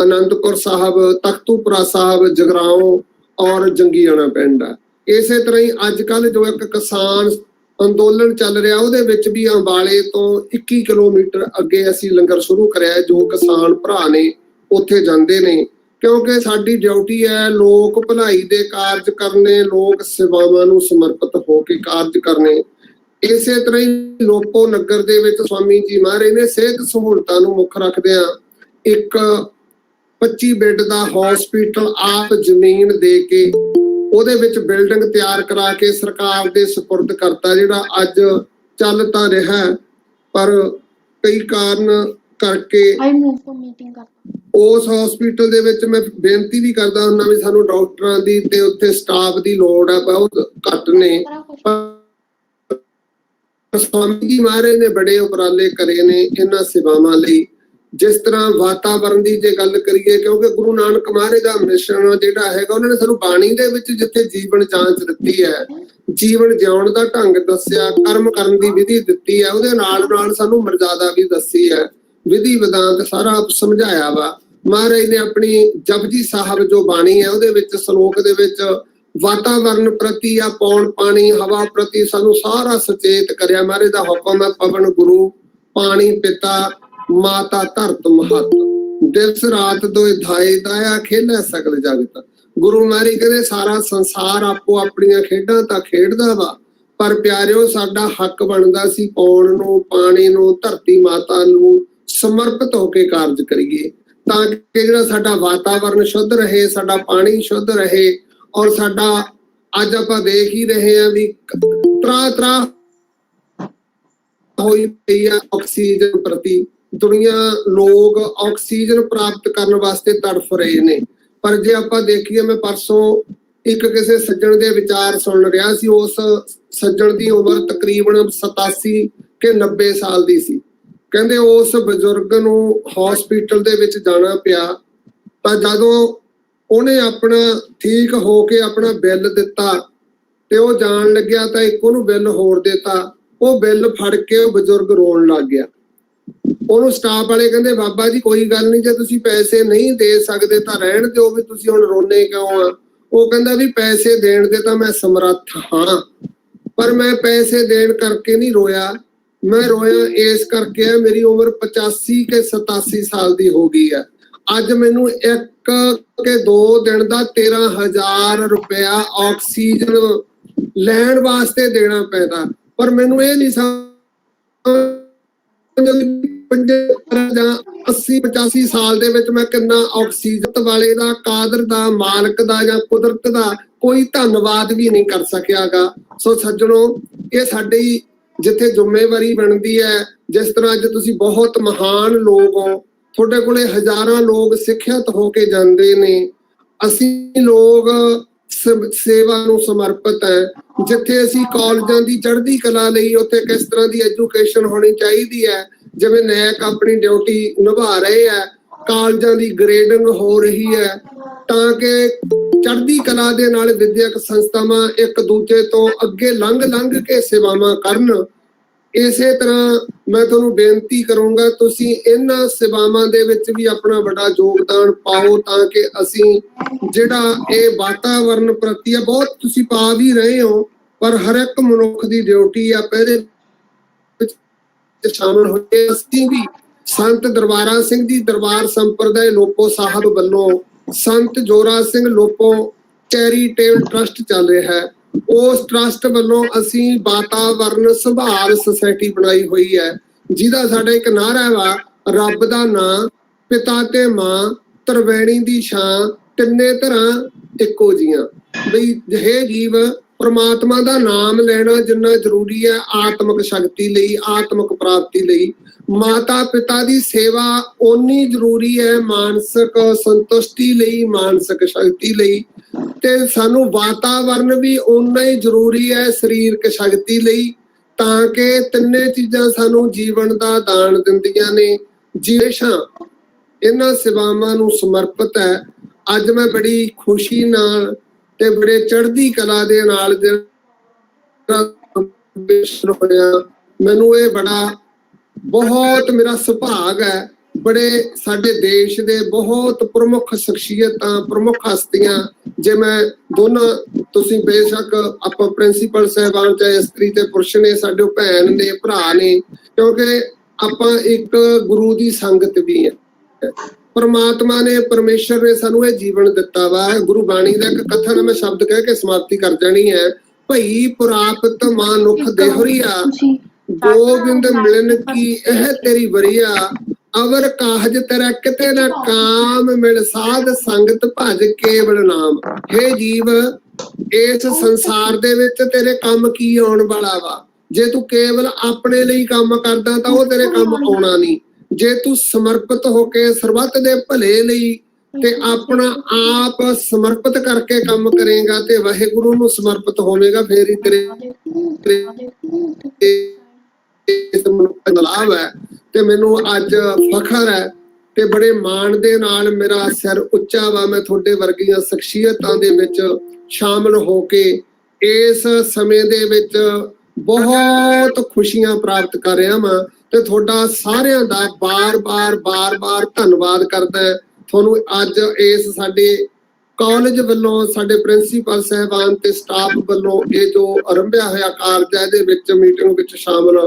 ਅਨੰਦਪੁਰ ਸਾਹਿਬ, ਤਖਤੂਪੁਰਾ ਸਾਹਿਬ, ਜਗਰਾਓਂ ਔਰ ਜੰਗੀਆਣਾ ਪਿੰਡ ਆ। ਇਸੇ ਤਰ੍ਹਾਂ ਹੀ ਅੱਜ ਕੱਲ ਜੋ ਇੱਕ ਕਿਸਾਨ ਅੰਦੋਲਨ ਚੱਲ ਰਿਹਾ, ਉਹਦੇ ਵਿੱਚ ਵੀ ਅੰਬਾਲੇ ਤੋਂ 21 ਕਿਲੋਮੀਟਰ ਅੱਗੇ ਅਸੀਂ ਲੰਗਰ ਸ਼ੁਰੂ ਕਰਿਆ, ਜੋ ਕਿਸਾਨ ਭਰਾ ਨੇ ਉੱਥੇ ਜਾਂਦੇ ਨੇ, ਕਿਉਂਕਿ ਸਾਡੀ ਡਿਊਟੀ ਹੈ ਲੋਕ ਭਲਾਈ ਦੇ ਕਾਰਜ ਕਰਨੇ, ਲੋਕ ਸੇਵਾਵਾਂ ਨੂੰ ਸਮਰਪਿਤ ਹੋ ਕੇ ਕਾਰਜ ਕਰਨੇ। ਇਸੇ ਤਰ੍ਹਾਂ ਹੀ ਲੋਪੋ ਨਗਰ ਦੇ ਵਿੱਚ ਸਵਾਮੀ ਜੀ ਮਹਾਰਾਜ ਨੇ ਸਿਹਤ ਸਹੂਲਤਾਂ ਨੂੰ ਮੁੱਖ ਰੱਖਦਿਆਂ ਇੱਕ 25 ਬੈੱਡ ਦਾ ਹਸਪੀਟਲ ਆਪ ਜ਼ਮੀਨ ਦੇ ਕੇ ਉਹਦੇ ਵਿੱਚ ਬਿਲਡਿੰਗ ਤਿਆਰ ਕਰਾ ਕੇ ਸਰਕਾਰ ਦੇ ਸਪੁਰਦ ਕਰਤਾ, ਜਿਹੜਾ ਅੱਜ ਚੱਲ ਤਾਂ ਰਿਹਾ ਪਰ ਕਈ ਕਾਰਨ ਕਰਕੇ ਉਸ ਹਸਪੀਟਲ ਦੇ ਵਿੱਚ ਮੈਂ ਬੇਨਤੀ ਵੀ ਕਰਦਾ ਹੁੰਦਾ ਵੀ ਸਾਨੂੰ ਡਾਕਟਰਾਂ ਦੀ ਤੇ ਉੱਥੇ ਸਟਾਫ ਦੀ ਲੋੜ ਹੈ, ਬਹੁਤ ਘੱਟ ਨੇ। ਸਵਾਮੀ ਜੀ ਮਹਾਰਾਜ ਨੇ ਬੜੇ ਉਪਰਾਲੇ ਕਰੇ ਨੇ ਇਹਨਾਂ ਸੇਵਾਵਾਂ ਲਈ। ਜਿਸ ਤਰ੍ਹਾਂ ਵਾਤਾਵਰਣ ਦੀ ਜੇ ਗੱਲ ਕਰੀਏ, ਕਿਉਂਕਿ ਗੁਰੂ ਨਾਨਕ ਮਹਾਰਾਜ ਦਾ ਮਿਸ਼ਨ ਜਿਹੜਾ ਹੈਗਾ, ਉਹਨਾਂ ਨੇ ਸਾਨੂੰ ਬਾਣੀ ਦੇ ਵਿੱਚ ਜਿੱਥੇ ਜੀਵਨ ਜਾਂਚ ਦਿੱਤੀ ਹੈ, ਜੀਵਨ ਜਿਉਣ ਦਾ ਢੰਗ ਦੱਸਿਆ, ਕਰਮ ਕਰਨ ਦੀ ਵਿਧੀ ਦਿੱਤੀ ਹੈ, ਉਹਦੇ ਨਾਲ ਸਾਨੂੰ ਮਰਜ਼ਾਦਾ ਵੀ ਦੱਸੀ ਹੈ, ਵਿਧੀ ਵਿਧਾਨ ਸਾਰਾ ਸਮਝਾਇਆ ਵਾ। ਮਹਾਰਾਜ ਨੇ ਆਪਣੀ ਜਪਜੀ ਸਾਹਿਬ ਜੋ ਬਾਣੀ ਹੈ ਉਹਦੇ ਵਿੱਚ ਸ਼ਲੋਕ ਦੇ ਵਿੱਚ ਵਾਤਾਵਰਨ ਪ੍ਰਤੀ ਆ ਪੌਣ ਪਾਣੀ ਹਵਾ ਪ੍ਰਤੀ ਸਾਨੂੰ ਸਾਰਾ ਸੁਚੇਤ ਕਰਿਆ। ਮਹਾਰਾਜ ਦਾ ਹੁਕਮ ਹੈ ਪਵਨ ਗੁਰੂ ਪਾਣੀ ਪਿਤਾ ਮਾਤਾ ਧਰਤ ਮਹਤ, ਦਿਵਸ ਰਾਤ ਦੋਇ ਧਾਏ ਦਾਇਆ ਖੇਲੇ ਸਗਲ ਜਗਤ। ਗੁਰੂ ਮਹਾਰਾਜ ਕਹਿੰਦੇ ਸਾਰਾ ਸੰਸਾਰ ਆਪੋ ਆਪਣੀਆਂ ਖੇਡਾਂ ਤਾਂ ਖੇਡਦਾ ਵਾ, ਪਰ ਪਿਆਰਿਓ ਸਾਡਾ ਹੱਕ ਬਣਦਾ ਸੀ ਪੌਣ ਨੂੰ, ਪਾਣੀ ਨੂੰ, ਧਰਤੀ ਮਾਤਾ ਨੂੰ ਸਮਰਪਿਤ ਹੋ ਕੇ ਕਾਰਜ ਕਰੀਏ, ਤਾਂ ਕਿ ਜਿਹੜਾ ਸਾਡਾ ਵਾਤਾਵਰਨ ਸ਼ੁੱਧ ਰਹੇ, ਸਾਡਾ ਪਾਣੀ ਸ਼ੁੱਧ ਰਹੇ ਔਰ ਸਾਡਾ ਅੱਜ ਆਪਾਂ ਦੇਖ ਹੀ ਰਹੇ ਹਾਂ ਵੀ ਤਰਾ ਹੋਈ ਪਈ ਆ ਆਕਸੀਜਨ ਪ੍ਰਤੀ। ਦੁਨੀਆ ਲੋਕ ਆਕਸੀਜਨ ਪ੍ਰਾਪਤ ਕਰਨ ਵਾਸਤੇ ਤੜਫ ਰਹੇ ਨੇ, ਪਰ ਜੇ ਆਪਾਂ ਦੇਖੀਏ, ਮੈਂ ਪਰਸੋਂ ਇੱਕ ਕਿਸੇ ਸੱਜਣ ਦੇ ਵਿਚਾਰ ਸੁਣ ਰਿਹਾ ਸੀ, ਉਸ ਸੱਜਣ ਦੀ ਉਮਰ ਤਕਰੀਬਨ 87 ਕਿ 90 ਸਾਲ ਦੀ ਸੀ। ਕਹਿੰਦੇ ਉਸ ਬਜ਼ੁਰਗ ਨੂੰ ਹਸਪੀਟਲ ਦੇ ਵਿੱਚ ਜਾਣਾ ਪਿਆ, ਤਾਂ ਜਦੋਂ ਉਹਨੇ ਆਪਣਾ ਠੀਕ ਹੋ ਕੇ ਆਪਣਾ ਬਿੱਲ ਦਿੱਤਾ ਤੇ ਉਹ ਜਾਣ ਲੱਗਿਆ ਤਾਂ ਇੱਕ ਉਹਨੂੰ ਬਿੱਲ ਹੋਰ ਦਿੱਤਾ, ਉਹ ਬਿੱਲ ਫੜ ਕੇ ਉਹ ਬਜ਼ੁਰਗ ਰੋਣ ਲੱਗ ਗਿਆ। ਉਹਨੂੰ ਸਟਾਫ ਵਾਲੇ ਕਹਿੰਦੇ ਬਾਬਾ ਜੀ ਕੋਈ ਗੱਲ ਨਹੀਂ, ਜੇ ਤੁਸੀਂ ਪੈਸੇ ਨਹੀਂ ਦੇ ਸਕਦੇ ਤਾਂ ਰਹਿਣ ਦਿਓ, ਵੀ ਤੁਸੀਂ ਹੁਣ ਰੋਣੇ ਕਿਉਂ ਆ। ਉਹ ਕਹਿੰਦਾ ਵੀ ਪੈਸੇ ਦੇਣ ਦੇ ਤਾਂ ਮੈਂ ਸਮਰੱਥ ਹਾਂ, ਪਰ ਮੈਂ ਪੈਸੇ ਦੇਣ ਕਰਕੇ ਨਹੀਂ ਰੋਇਆ, ਮੈਂ ਰੋਇਆ ਇਸ ਕਰਕੇ ਮੇਰੀ ਉਮਰ 85 ਕਿ 87 ਸਾਲ ਦੀ ਹੋ ਗਈ ਹੈ। ਅੱਜ ਮੈਨੂੰ 1 ਕਿ 2 ਦਿਨ ਦਾ 13,000 ਰੁਪਇਆ ਆਕਸੀਜਨ ਲੈਣ ਵਾਸਤੇ ਦੇਣਾ ਪੈਂਦਾ, ਪਰ ਮੈਨੂੰ ਇਹ ਨਹੀਂ ਸਮਝ 75 ਜਾਂ 80-85 ਸਾਲ ਦੇ ਵਿੱਚ ਮੈਂ ਕਿੰਨਾ ਆਕਸੀਜਨ ਵਾਲੇ ਦਾ, ਕਾਦਰ ਦਾ, ਮਾਲਕ ਦਾ ਜਾਂ ਕੁਦਰਤ ਦਾ ਕੋਈ ਧੰਨਵਾਦ ਵੀ ਨਹੀਂ ਕਰ ਸਕਿਆਗਾ। ਸੋ ਸੱਜਣੋ, ਇਹ ਸਾਡੀ ਜਿੱਥੇ ਜ਼ਿੰਮੇਵਾਰੀ ਬਣਦੀ ਹੈ, ਜਿਸ ਤਰ੍ਹਾਂ ਅੱਜ ਤੁਸੀਂ ਬਹੁਤ ਮਹਾਨ ਲੋਕ ਹੋ, ਤੁਹਾਡੇ ਕੋਲੇ ਹਜ਼ਾਰਾਂ ਲੋਕ ਸਿੱਖਿਅਤ ਹੋ ਕੇ ਜਾਂਦੇ ਨੇ, ਅਸੀਂ ਲੋਕ ਸੇਵਾ ਨੂੰ ਸਮਰਪਿਤ ਹੈ। ਜਿੱਥੇ ਅਸੀਂ ਕਾਲਜਾਂ ਦੀ ਚੜ੍ਹਦੀ ਕਲਾ ਲਈ ਉੱਥੇ ਕਿਸ ਤਰ੍ਹਾਂ ਦੀ ਐਜੂਕੇਸ਼ਨ ਹੋਣੀ ਚਾਹੀਦੀ ਹੈ, ਜਿਵੇਂ ਨੈਕ ਆਪਣੀ ਡਿਊਟੀ ਨਿਭਾ ਰਹੇ ਹੈ, ਕਾਲਜਾਂ ਦੀ ਗ੍ਰੇਡਿੰਗ ਹੋ ਰਹੀ ਹੈ ਤਾਂ ਕਿ ਚੜ੍ਹਦੀ ਕਲਾ ਦੇ ਨਾਲ ਵਿਦਿਅਕ ਸੰਸਥਾਵਾਂ ਇੱਕ ਦੂਜੇ ਤੋਂ ਅੱਗੇ ਲੰਘ ਕੇ ਸੇਵਾਵਾਂ ਕਰਨ। ਇਸੇ ਤਰ੍ਹਾਂ ਮੈਂ ਤੁਹਾਨੂੰ ਬੇਨਤੀ ਕਰੂੰਗਾ, ਤੁਸੀਂ ਇਹਨਾਂ ਸੇਵਾਵਾਂ ਦੇ ਵਿੱਚ ਵੀ ਆਪਣਾ ਵੱਡਾ ਯੋਗਦਾਨ ਪਾਓ ਤਾਂ ਕਿ ਅਸੀਂ ਜਿਹੜਾ ਇਹ ਵਾਤਾਵਰਨ ਪ੍ਰਤੀ ਆ, ਬਹੁਤ ਤੁਸੀਂ ਪਾ ਵੀ ਰਹੇ ਹੋ, ਪਰ ਹਰ ਇੱਕ ਮਨੁੱਖ ਦੀ ਡਿਊਟੀ ਆ ਪਹਿਲੇ ਵਿੱਚ ਸ਼ਾਮਲ ਹੋਏ। ਅਸੀਂ ਵੀ ਸੰਤ ਦਰਬਾਰਾ ਸਿੰਘ ਜੀ ਦਰਬਾਰ ਸੰਪਰਦਾਇ ਲੋਪੋ ਸਾਹਿਬ ਵੱਲੋਂ ਸੰਤ ਜੋਰਾ ਸਿੰਘ ਲੋਪੋ ਚੈਰੀਟੇਬਲ ਟਰਸਟ ਚੱਲ ਰਿਹਾ ਹੈ, ਉਸ ਟਰਸਟ ਵੱਲੋਂ ਅਸੀਂ ਵਾਤਾਵਰਨ ਸੰਭਾਲ ਸੁਸਾਇਟੀ ਬਣਾਈ ਹੋਈ ਹੈ, ਜਿਹਦਾ ਸਾਡਾ ਇੱਕ ਨਾਅਰਾ ਵਾ, ਰੱਬ ਦਾ ਨਾਂ, ਪਿਤਾ ਤੇ ਮਾਂ, ਤਰਵੈਣੀ ਦੀ ਛਾਂ, ਤਿੰਨੇ ਧਰਾਂ ਇੱਕੋ ਜੀਆਂ। ਬਈ ਜਿਹੇ ਜੀਵ ਪ੍ਰਮਾਤਮਾ ਦਾ ਨਾਮ ਲੈਣਾ ਜਿੰਨਾ ਜ਼ਰੂਰੀ ਹੈ ਆਤਮਿਕ ਸ਼ਕਤੀ ਲਈ, ਆਤਮਿਕ ਪ੍ਰਾਪਤੀ ਲਈ, ਮਾਤਾ ਪਿਤਾ ਦੀ ਸੇਵਾ ਓਨੀ ਜ਼ਰੂਰੀ ਹੈ ਮਾਨਸਿਕ ਸੰਤੁਸ਼ਟੀ ਲਈ, ਮਾਨਸਿਕ ਸ਼ਕਤੀ ਲਈ, ਤੇ ਸਾਨੂੰ ਵਾਤਾਵਰਨ ਵੀ ਓਨਾ ਹੀ ਜ਼ਰੂਰੀ ਹੈ ਸਰੀਰਕ ਸ਼ਕਤੀ ਲਈ, ਤਾਂ ਕਿ ਤਿੰਨੇ ਚੀਜ਼ਾਂ ਸਾਨੂੰ ਜੀਵਨ ਦਾ ਦਾਨ ਦਿੰਦੀਆਂ ਨੇ। ਹਮੇਸ਼ਾ ਇਹਨਾਂ ਸੇਵਾਵਾਂ ਨੂੰ ਸਮਰਪਿਤ ਹੈ। ਅੱਜ ਮੈਂ ਬੜੀ ਖੁਸ਼ੀ ਨਾਲ ਤੇ ਬੜੇ ਚੜ੍ਹਦੀ ਕਲਾ ਦੇ ਨਾਲ ਹੋਇਆ, ਮੈਨੂੰ ਇਹ ਬੜਾ ਬਹੁਤ ਮੇਰਾ ਸੁਭਾਗ ਹੈ। ਬੜੇ ਸਾਡੇ ਦੇਸ਼ ਦੇ ਬਹੁਤ ਪ੍ਰਮੁੱਖ ਸ਼ਖਸੀਅਤਾਂ, ਪ੍ਰਮੁੱਖ ਹਸਤੀਆਂ, ਜੇ ਮੈਂ ਦੋਨਾਂ, ਤੁਸੀਂ ਬੇਸ਼ੱਕ ਆਪਾਂ ਪ੍ਰਿੰਸੀਪਲ ਸਾਹਿਬਾਨ ਚਾਹੇ ਇਸਤਰੀ ਤੇ ਪੁਰਸ਼ ਨੇ, ਸਾਡੇ ਭੈਣ ਨੇ, ਭਰਾ ਨੇ, ਕਿਉਂਕਿ ਆਪਾਂ ਇੱਕ ਗੁਰੂ ਦੀ ਸੰਗਤ ਵੀ ਹੈ। ਪਰਮਾਤਮਾ ਨੇ, ਪਰਮੇਸ਼ਰ ਨੇ ਸਾਨੂੰ ਇਹ ਜੀਵਨ ਦਿੱਤਾ ਵਾ। ਗੁਰੂ ਬਾਣੀ ਦਾ ਇੱਕ ਕਥਨ ਮੈਂ ਸ਼ਬਦ ਕਹਿ ਕੇ ਸਮਾਪਤੀ ਕਰ ਜਾਣੀ ਹੈ। ਭਈ ਪੁਰਾਪਤ ਮਾਨੁਖ ਦੇਹੁਰੀਆ, ਗੋਬਿੰਦ ਮਿਲਨ ਕੀ ਇਹ ਤੇਰੀ ਵਰੀਆ, ਅਵਰ ਕਾਹਜ ਤੇਰਾ ਕਿਤੇ ਨਾ ਕਾਮ, ਮਿਲ ਸਾਧ ਸੰਗਤ ਭਜ ਕੇਵਲ ਨਾਮ। ਹੇ ਜੀਵ, ਇਸ ਸੰਸਾਰ ਦੇ ਵਿੱਚ ਤੇਰੇ ਕੰਮ ਕੀ ਆਉਣ ਵਾਲਾ ਵਾ? ਜੇ ਤੂੰ ਕੇਵਲ ਆਪਣੇ ਲਈ ਕੰਮ ਕਰਦਾ ਤਾਂ ਉਹ ਤੇਰੇ ਕੰਮ ਆਉਣਾ ਨਹੀਂ। ਜੇ ਤੂੰ ਸਮਰਪਿਤ ਹੋ ਕੇ ਸਰਬੱਤ ਦੇ ਭਲੇ ਲਈ ਤੇ ਆਪਣਾ ਆਪ ਸਮਰਪਿਤ ਕਰਕੇ ਕੰਮ ਕਰੇਗਾ ਤੇ ਵਾਹਿਗੁਰੂ ਨੂੰ ਸਮਰਪਿਤ ਹੋਵੇਗਾ, ਫੇਰ ਹੀ ਤੇਰੇ ਲਾਭ ਹੈ। ਤੇ ਮੈਨੂੰ ਅੱਜ ਫਖਰ ਹੈ ਤੇ ਬੜੇ ਮਾਣ ਦੇ ਨਾਲ ਮੇਰਾ ਸਿਰ ਉੱਚਾ ਵਾ, ਮੈਂ ਤੁਹਾਡੇ ਵਰਗੀਆਂ ਸ਼ਖਸੀਅਤਾਂ ਦੇ ਵਿੱਚ ਸ਼ਾਮਲ ਹੋ ਕੇ ਇਸ ਸਮੇਂ ਦੇ ਵਿੱਚ ਬਹੁਤ ਖੁਸ਼ੀਆਂ ਪ੍ਰਾਪਤ ਕਰ ਰਿਹਾ ਵਾਂ ਤੇ ਤੁਹਾਡਾ ਸਾਰਿਆਂ ਦਾ ਬਾਰ-ਬਾਰ ਧੰਨਵਾਦ ਕਰਦਾ। ਤੁਹਾਨੂੰ ਅੱਜ ਇਸ ਸਾਡੇ ਕਾਲਜ ਵੱਲੋਂ, ਸਾਡੇ ਪ੍ਰਿੰਸੀਪਲ ਸਾਹਿਬਾਨ ਤੇ ਸਟਾਫ ਵੱਲੋਂ ਇਹ ਜੋ ਆਰੰਭਿਆ ਹੋਇਆ ਕਾਰਜ ਹੈ, ਇਹਦੇ ਵਿੱਚ ਮੀਟਿੰਗ ਵਿੱਚ ਸ਼ਾਮਲ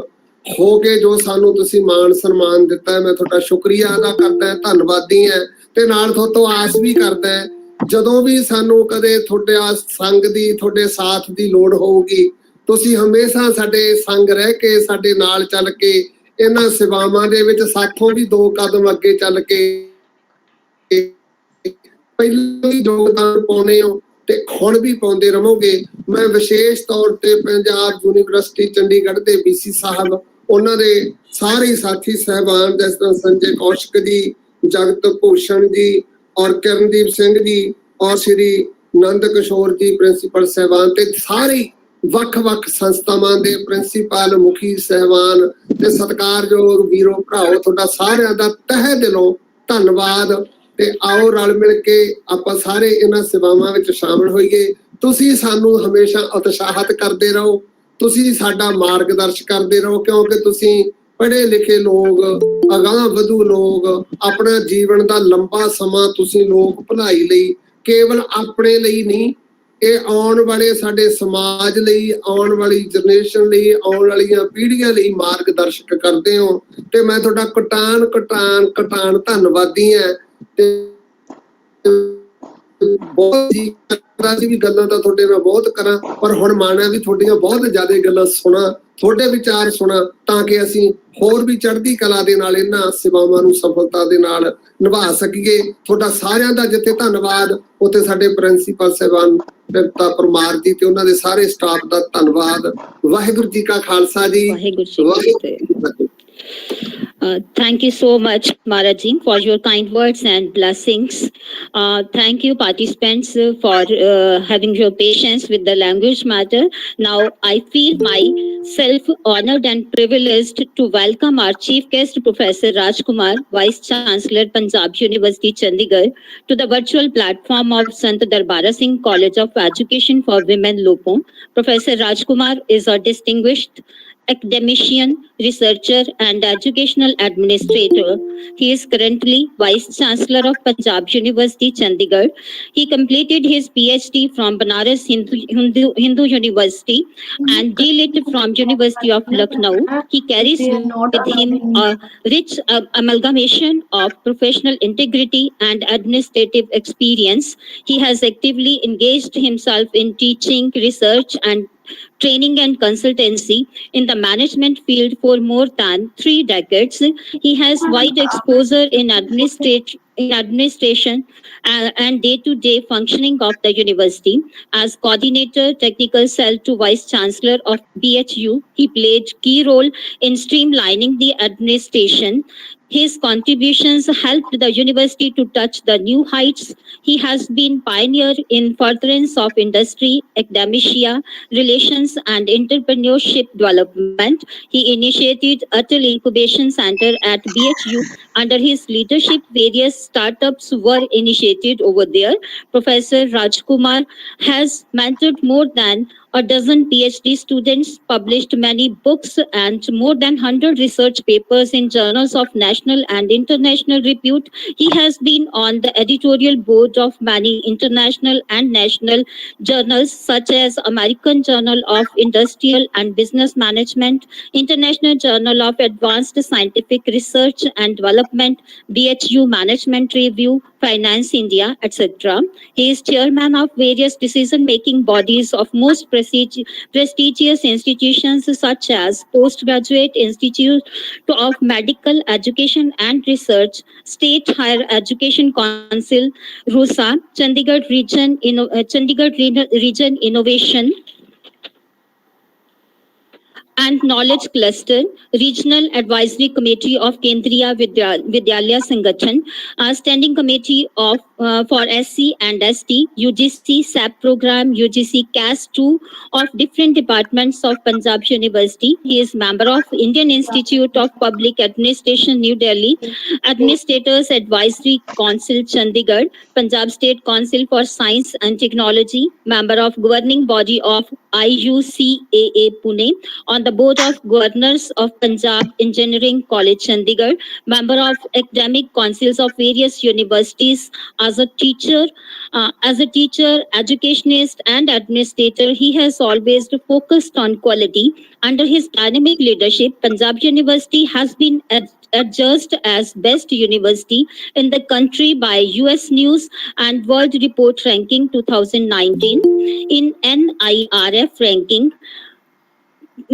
ਹੋ ਕੇ ਜੋ ਸਾਨੂੰ ਤੁਸੀਂ ਮਾਣ ਸਨਮਾਨ ਦਿੱਤਾ ਹੈ, ਮੈਂ ਤੁਹਾਡਾ ਸ਼ੁਕਰੀਆ ਅਦਾ ਕਰਦਾ, ਧੰਨਵਾਦੀ ਹਾਂ। ਤੇ ਨਾਲ ਤੁਹਾਡੇ ਤੋਂ ਆਸ ਵੀ ਕਰਦਾ, ਜਦੋਂ ਵੀ ਸਾਨੂੰ ਕਦੇ ਤੁਹਾਡੇ ਸੰਗ ਦੀ, ਤੁਹਾਡੇ ਸਾਥ ਦੀ ਲੋੜ ਹੋਊਗੀ, ਤੁਸੀਂ ਹਮੇਸ਼ਾ ਸਾਡੇ ਸੰਗ ਰਹਿ ਕੇ, ਸਾਡੇ ਨਾਲ ਚੱਲ ਕੇ ਇਹਨਾਂ ਸੇਵਾਵਾਂ ਦੇ ਵਿੱਚ ਸਾਥੋਂ ਵੀ 2 ਕਦਮ ਅੱਗੇ ਚੱਲ ਕੇ ਪਹਿਲਾਂ ਹੀ ਯੋਗਦਾਨ ਪਾਉਣੇ ਹੋ ਤੇ ਹੁਣ ਵੀ ਪਾਉਂਦੇ ਰਹੋਗੇ। ਮੈਂ ਵਿਸ਼ੇਸ਼ ਤੌਰ ਤੇ ਪੰਜਾਬ ਯੂਨੀਵਰਸਿਟੀ ਚੰਡੀਗੜ੍ਹ ਦੇ BC ਸਾਹਿਬ, ਉਹਨਾਂ ਦੇ ਸਾਰੇ ਸਾਥੀ ਸਹਿਬਾਨ, ਜਿਸ ਤਰ੍ਹਾਂ ਸੰਜੇ ਕੌਸ਼ਿਕ ਜੀ, ਜਗਤ ਭੂਸ਼ਣ ਜੀ ਔਰ ਕਿਰਨਦੀਪ ਸਿੰਘ ਜੀ ਔਰ ਸ਼੍ਰੀ ਨੰਦ ਕਿਸ਼ੋਰ ਜੀ ਪ੍ਰਿੰਸੀਪਲ ਸਹਿਬਾਨ, ਤੇ ਸਾਰੇ ਵੱਖ-ਵੱਖ ਸੰਸਥਾਵਾਂ ਦੇ ਪ੍ਰਿੰਸੀਪਲ, ਮੁਖੀ ਸਹਿਬਾਨ ਤੇ ਸਤਿਕਾਰਯੋਗ ਵੀਰੋ ਭਰਾਓ, ਤੁਹਾਡਾ ਸਾਰਿਆਂ ਦਾ ਤਹਿ ਦਿਲੋਂ ਧੰਨਵਾਦ। ਤੇ ਆਓ ਰਲ ਮਿਲ ਕੇ ਆਪਾਂ ਸਾਰੇ ਇਹਨਾਂ ਸੇਵਾਵਾਂ ਵਿੱਚ ਸ਼ਾਮਲ ਹੋਈਏ। ਤੁਸੀਂ ਸਾਨੂੰ ਹਮੇਸ਼ਾ ਉਤਸ਼ਾਹਿਤ ਕਰਦੇ ਰਹੋ, ਤੁਸੀਂ ਸਾਡਾ ਮਾਰਗਦਰਸ਼ਨ ਕਰਦੇ ਰਹੋ, ਕਿਉਂਕਿ ਤੁਸੀਂ ਪੜ੍ਹੇ ਲਿਖੇ ਲੋਕ, ਅਗਾਂਹ ਵਧੂ ਲੋਕ, ਆਪਣਾ ਜੀਵਨ ਦਾ ਲੰਬਾ ਸਮਾਂ ਤੁਸੀਂ ਲੋਕ ਭਲਾਈ ਲਈ, ਕੇਵਲ ਆਪਣੇ ਲਈ ਨਹੀਂ, ਇਹ ਆਉਣ ਵਾਲੇ ਸਾਡੇ ਸਮਾਜ ਲਈ, ਆਉਣ ਵਾਲੀ ਜਨਰੇਸ਼ਨ ਲਈ, ਆਉਣ ਵਾਲੀਆਂ ਪੀੜ੍ਹੀਆਂ ਲਈ ਮਾਰਗਦਰਸ਼ਕ ਕਰਦੇ ਹੋ। ਤੇ ਮੈਂ ਤੁਹਾਡਾ ਕਟਾਨ ਧੰਨਵਾਦੀ ਹਾਂ। ਤੇ ਬਹੁਤ ਜੀ ਕਰਦਾ ਸੀ ਵੀ ਗੱਲਾਂ ਤਾਂ ਤੁਹਾਡੇ ਨਾਲ ਬਹੁਤ ਕਰਾਂ, ਪਰ ਹੁਣ ਮਨ ਹੈ ਵੀ ਤੁਹਾਡੀਆਂ ਬਹੁਤ ਜ਼ਿਆਦਾ ਗੱਲਾਂ ਸੁਣਾ, ਤੁਹਾਡੇ ਵਿਚਾਰ ਸੁਣਾ, ਤਾਂ ਕਿ ਅਸੀਂ ਹੋਰ ਵੀ ਚੜ੍ਹਦੀ ਕਲਾ ਦੇ ਨਾਲ ਇਹਨਾਂ ਸੇਵਾਵਾਂ ਨੂੰ ਸਫਲਤਾ ਦੇ ਨਾਲ ਨਿਭਾ ਸਕੀਏ। ਤੁਹਾਡਾ ਸਾਰਿਆਂ ਦਾ ਜਿੱਥੇ ਧੰਨਵਾਦ, ਉੱਥੇ ਸਾਡੇ ਪ੍ਰਿੰਸੀਪਲ ਸਾਹਿਬਾਨ ਬਿਪਤਾ ਪਰਮਾਰ ਜੀ ਤੇ ਉਹਨਾਂ ਦੇ ਸਾਰੇ ਸਟਾਫ ਦਾ ਧੰਨਵਾਦ। ਵਾਹਿਗੁਰੂ ਜੀ ਕਾ ਖਾਲਸਾ ਜੀ, ਵਾਹਿਗੁਰੂ ਜੀ ਕੀ ਵਾਹਿਗੁਰੂ ਜੀ ਕੀ ਫਤਿਹ। Thank you so much, Maraji, for your kind words and blessings. Thank you, participants, for having your patience with the language matter. Now, I feel myself honored and privileged to welcome our chief guest, Professor Rajkumar, Vice Chancellor, Punjab University, Chandigarh, to the virtual platform of Sant Darbara Singh College of Education for Women, Lopon. Professor Rajkumar is a distinguished academician, researcher, and educational administrator. He is currently Vice Chancellor of Punjab University, Chandigarh. He completed his PhD from Banaras Hindu University and D.Lit from University of Lucknow. He carries with him a rich amalgamation of professional integrity and administrative experience. He has actively engaged himself in teaching, research, and training and consultancy in the management field for more than 3 decades. He has wide exposure in administration and day-to-day functioning of the university. As coordinator, technical cell to vice chancellor of BHU, he played key role in streamlining the administration. His contributions helped the university to touch the new heights. He has been pioneer in furtherance of industry, academia, relations, and entrepreneurship development. He initiated Atal Incubation Center at BHU. Under his leadership, various startups were initiated over there. Professor Rajkumar has mentored more than a dozen PhD students, published many books and more than 100 research papers in journals of national and international repute. He has been on the editorial board of many international and national journals such as American Journal of Industrial and Business Management, International Journal of Advanced Scientific Research and Development, BHU Management Review, Finance India, etc. He is chairman of various decision-making bodies of most prestigious institutions such as Postgraduate Institute of Medical Education and Research, State Higher Education Council, RUSA, Chandigarh Region Innovation and Knowledge Cluster, Regional Advisory Committee of Kendriya Vidyalaya Sangathan, Standing Committee of for SC and ST, UGC SAP program, UGC CAS 2 of different departments of Punjab University. He is member of Indian Institute of Public Administration, New Delhi, Administrators Advisory Council, Chandigarh, Punjab State Council for Science and Technology, member of governing body of IUCAA Pune, on the board of governors of Punjab Engineering College, Chandigarh, member of academic councils of various universities. As a teacher, educationist, and administrator, he has always focused on quality. Under his dynamic leadership, Punjab University has been adjudged as best university in the country by US News and World Report Ranking 2019. In NIRF ranking,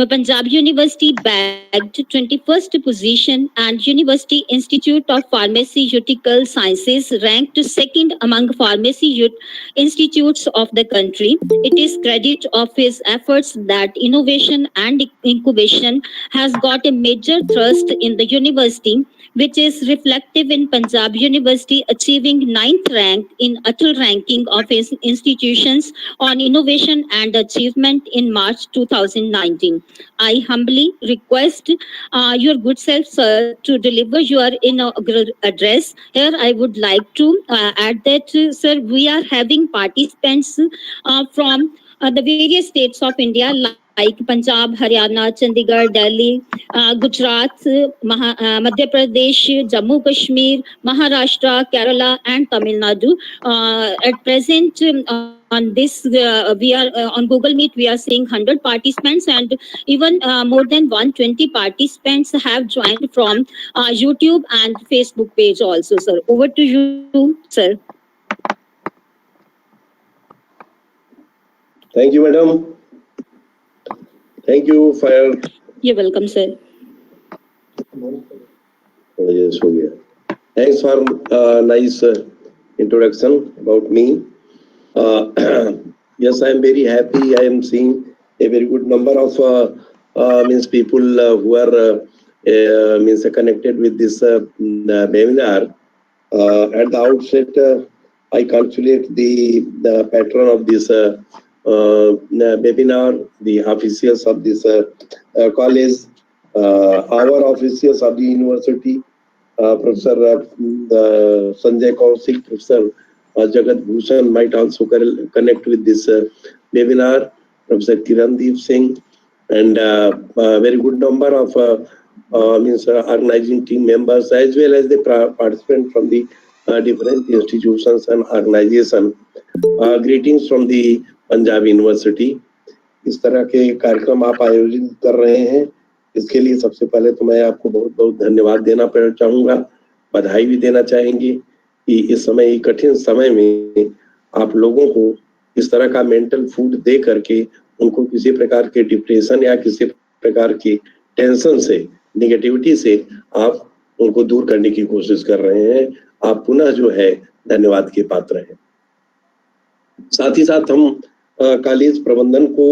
Punjab University bagged 21st position, and University Institute of Pharmaceutical Sciences ranked second among pharmacy institutes of the country. It is credit of his efforts that innovation and incubation has got a major thrust in the university, which is reflective in Punjab University achieving 9th rank in Atal ranking of his institutions on innovation and achievement in March 2019. I humbly request your good self, sir, to deliver your inaugural address. Here I would like to add that, sir, we are having participants from the various states of India, like Punjab, Haryana, Chandigarh, Delhi, Gujarat, Madhya Pradesh, Jammu Kashmir, Maharashtra, Kerala, and Tamil Nadu. At present, on this, we are on Google Meet, we are seeing 100 participants, and even more than 120 participants have joined from YouTube and Facebook page also, sir. Over to you, sir. Thank you, madam. Thank you for. You're welcome, sir. Yes, हो गया. Thanks for nice introduction about me. Yes, I am very happy. I am seeing a very good number of means people who are means connected with this webinar. At the outset, I congratulate the patron of this webinar, the officials of this college, our officials of the university, Professor Sanjay Kaushik, Professor Jagat Bhushan might also connect with this webinar, Professor Kirandeep Singh, and a very good number of means organizing team members as well as the participants from the different institutions and organizations. Greetings from the Punjab University. इस तरह के कार्यक्रम आप आयोजित कर रहे हैं, इसके लिए सबसे पहले तो मैं आपको बहुत बहुत धन्यवाद देना चाहूँगा, बधाई भी देना चाहेंगे कि इस समय कठिन समय में आप लोगों को इस तरह का मेंटल फूड दे करके उनको किसी प्रकार के डिप्रेशन या किसी प्रकार की टेंशन से, नेगेटिविटी से आप उनको दूर करने की कोशिश कर रहे हैं. आप पुनः जो है धन्यवाद के पात्र हैं. साथ ही साथ हम कॉलेज प्रबंधन को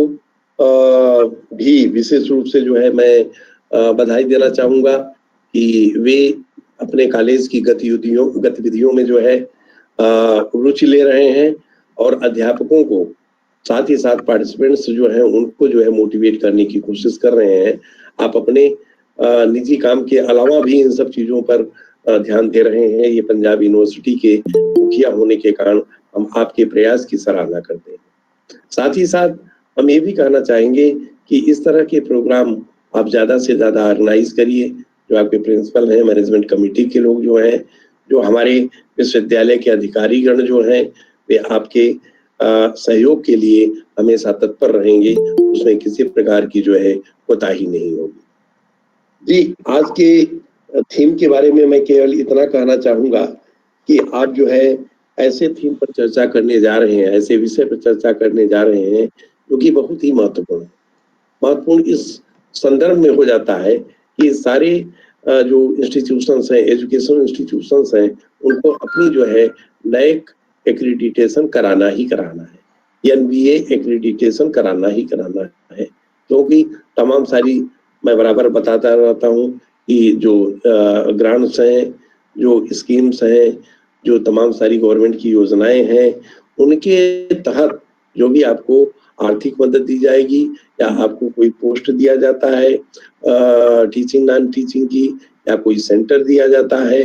भी विशेष रूप से जो है मैं बधाई देना चाहूँगा कि वे अपने कॉलेज की गतिविधियों में जो है रुचि ले रहे हैं और अध्यापकों को साथ ही साथ पार्टिसिपेंट्स जो हैं उनको जो है मोटिवेट करने की कोशिश कर रहे हैं. आप अपने निजी काम के अलावा भी इन सब चीज़ों पर ध्यान दे रहे हैं. ये पंजाब यूनिवर्सिटी के मुखिया होने के कारण हम आपके प्रयास की सराहना करते हैं. साथ ही साथ हम ये भी कहना चाहेंगे कि इस तरह के प्रोग्राम आप ज़्यादा से ज़्यादा ऑर्गेनाइज करिए. जो आपके प्रिंसिपल हैं, मैनेजमेंट कमेटी के लोग जो हैं, जो हमारे विश्वविद्यालय के अधिकारीगण जो हैं, वे आपके सहयोग के लिए हमेशा तत्पर रहेंगे. उसमें किसी प्रकार की जो है कोताही नहीं होगी. जी, आज के थीम के बारे में मैं केवल इतना कहना चाहूँगा कि आप जो है ऐसे थीम पर चर्चा करने जा रहे हैं, ऐसे विषय पर चर्चा करने जा रहे हैं जो कि बहुत ही महत्वपूर्ण है. महत्वपूर्ण इस संदर्भ में हो जाता है कि सारे जो इंस्टीट्यूशंस हैं, एजुकेशन इंस्टीट्यूशंस हैं, उनको अपनी जो है नैक एक्रीडिटेशन कराना ही कराना है, एनबीए एक्रीडिटेशन कराना ही कराना है. क्योंकि तमाम सारी मैं बराबर बताता रहता हूँ कि जो ग्रांट्स हैं, जो स्कीम्स हैं, जो तमाम सारी गवर्नमेंट की योजनाएं हैं, उनके तहत जो भी आपको आर्थिक मदद दी जाएगी या आपको कोई पोस्ट दिया जाता है टीचिंग नॉन टीचिंग की, या कोई सेंटर दिया जाता है,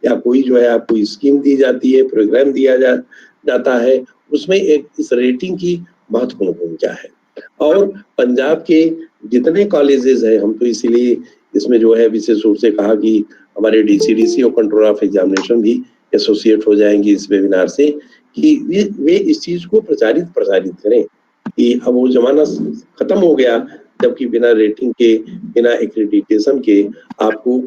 या कोई जो है आपको स्कीम दी जाती है, प्रोग्राम दिया जाता है, उसमें एक इस रेटिंग की महत्वपूर्ण भूमिका है. और पंजाब के जितने कॉलेजेस हैं, हम तो इसीलिए इसमें जो है विशेष रूप से कहा कि हमारे डीसीडीसी और कंट्रोल ऑफ एग्जामिनेशन भी एसोसिएट हो जाएंगे इस वेबिनार से, कि वे इस चीज को प्रसारित करें कि अब वो जमाना खत्म हो गया जबकि बिना रेटिंग के, बिना एक्रेडिटेशन के आपको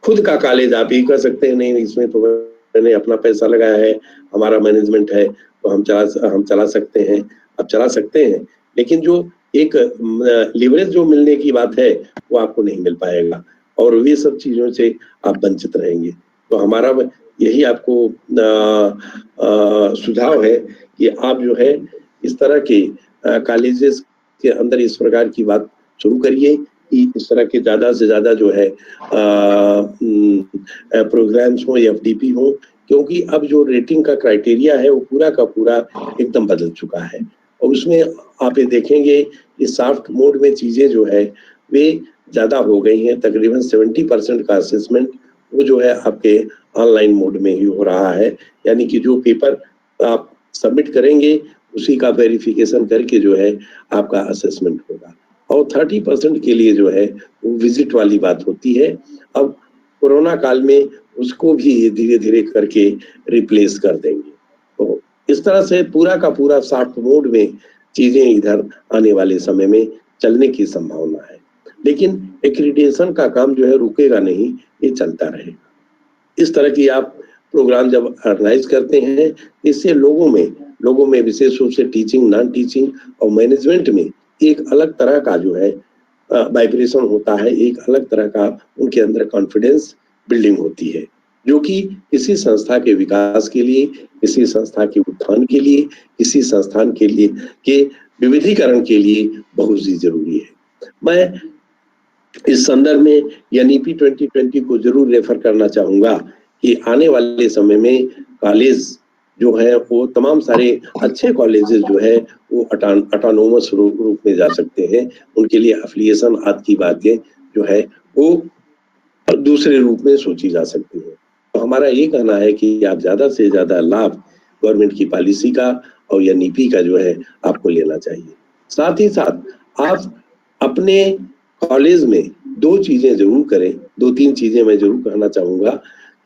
खुद का कॉलेज आप ही कर सकते हैं. नहीं, इसमें तो मैंने अपना पैसा लगाया है, हमारा मैनेजमेंट है, तो हम चला सकते हैं. अब चला सकते हैं, लेकिन जो एक लिवरेज जो मिलने की बात है वो आपको नहीं मिल पाएगा और वे सब चीजों से आप वंचित रहेंगे. तो हमारा यही आपको सुझाव है कि आप जो है इस तरह के कॉलेजेस के अंदर इस प्रकार की बात शुरू करिए कि इस तरह के ज्यादा से ज्यादा जो है प्रोग्राम्स हो, एफडीपी हो, क्योंकि अब जो रेटिंग का क्राइटेरिया है वो पूरा का पूरा एकदम बदल चुका है. और उसमें आप ये देखेंगे कि सॉफ्ट मोड में चीजें जो है वे ज्यादा हो गई हैं. तकरीबन 70% का असेसमेंट वो जो है आपके ऑनलाइन मोड में ही हो रहा है. यानी कि जो पेपर आप सबमिट करेंगे उसी का वेरिफिकेशन करके जो है आपका असेसमेंट होगा. और 30% के लिए जो है वो विजिट वाली बात होती है. अब कोरोना काल में उसको भी धीरे धीरे करके रिप्लेस कर देंगे. तो इस तरह से पूरा का पूरा सॉफ्ट मोड में चीजें इधर आने वाले समय में चलने की संभावना है. लेकिन एक्रीडिटेशन का काम जो है रुकेगा नहीं, ये चलता रहेगा. इस तरह की आप प्रोग्राम जब ऑर्गेनाइज करते हैं, इससे लोगों में विशेष रूप से टीचिंग, नॉन टीचिंग और मैनेजमेंट में एक अलग तरह का जो है वाइब्रेशन होता है, एक अलग तरह का उनके अंदर कॉन्फिडेंस बिल्डिंग होती है, जो कि किसी संस्था के विकास के लिए, किसी संस्था के उत्थान के लिए, किसी संस्थान के लिए के विविधीकरण के लिए बहुत ही जरूरी है। मैं इस संदर्भ में एनईपी 2020 को जरूर रेफर करना चाहूंगा कि आने वाले समय में कॉलेज जो है वो तमाम सारे अच्छे कॉलेजेस जो है वो ऑटोनोमस रूप में जा सकते हैं, उनके लिए एफिलिएशन आदि की बातें जो है वो दूसरे रूप में सोची जा सकती है। तो हमारा ये कहना है कि आप ज्यादा से ज्यादा लाभ गवर्नमेंट की पॉलिसी का और एनईपी का जो है आपको लेना चाहिए। साथ ही साथ आप अपने कॉलेज में दो चीजें जरूर करें, दो तीन चीजें मैं जरूर कहना चाहूंगा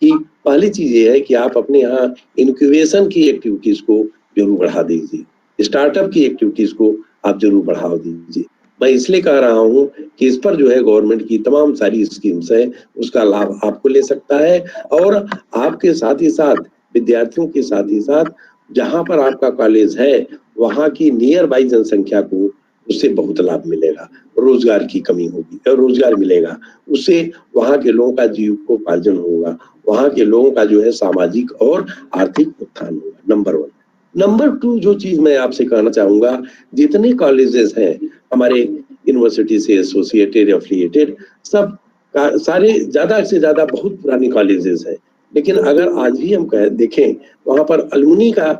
कि पहली चीज ये है कि आप अपने यहाँ इंक्यूबेशन की एक्टिविटीज को जरूर बढ़ा दीजिए, स्टार्टअप की एक्टिविटीज को आप जरूर बढ़ावा दीजिए। मैं इसलिए कह रहा हूँ कि इस पर जो है गवर्नमेंट की तमाम सारी स्कीम्स है, उसका लाभ आपको ले सकता है और आपके साथ ही साथ विद्यार्थियों के साथ ही साथ जहाँ पर आपका कॉलेज है वहाँ की नियर बाई जनसंख्या को उससे बहुत लाभ मिलेगा, रोजगार की कमी होगी, रोजगार मिलेगा, उससे वहाँ के लोगों का जीविकोपार्जन होगा, वहाँ के लोगों का जो है सामाजिक और आर्थिक उत्थान होगा। नंबर 1। नंबर 2 जो चीज मैं आपसे कहना चाहूंगा, जितने कॉलेजेस हैं हमारे यूनिवर्सिटी से एसोसिएटेड, एफिलिएटेड, सब सारे ज्यादा से ज्यादा बहुत पुरानी कॉलेजेस हैं, लेकिन अगर आज भी हम देखें वहां पर अलुमनी का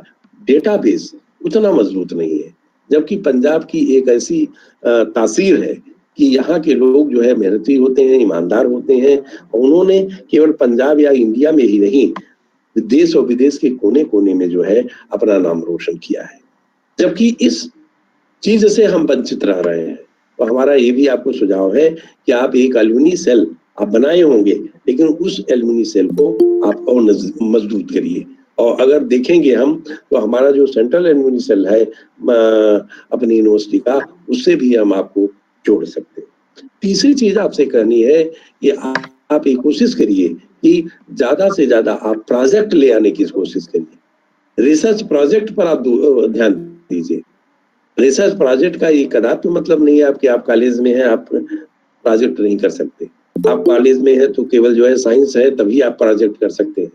डेटाबेस उतना मजबूत नहीं है, जबकि पंजाब की एक ऐसी तासीर है कि यहाँ के लोग जो है मेहनती होते हैं, ईमानदार होते हैं, और उन्होंने केवल पंजाब या इंडिया में ही नहीं देश और विदेश के कोने कोने में जो है अपना नाम रोशन किया है। जबकि इस चीज से हम वंचित रह रहे हैं, तो हमारा ये भी आपको सुझाव है कि आप एक एलुमनी सेल आप बनाए होंगे, लेकिन उस एलुमनी सेल को आप और मजबूत करिए। और अगर देखेंगे हम तो हमारा जो सेंट्रल एलुमनी सेल है अपनी यूनिवर्सिटी का, उससे भी हम आपको जोड़ सकते हैं। तीसरी चीज आपसे कहनी है कि आप एक कोशिश करिए कि ज्यादा से ज्यादा आप प्रोजेक्ट ले आने की कोशिश करिए। रिसर्च प्रोजेक्ट पर आप ध्यान दीजिए। रिसर्च प्रोजेक्ट का ये कदापि मतलब नहीं है कि आप कॉलेज में हैं आप प्रोजेक्ट नहीं कर सकते। आप कॉलेज में है तो केवल जो है साइंस है तभी आप प्रोजेक्ट कर सकते हैं,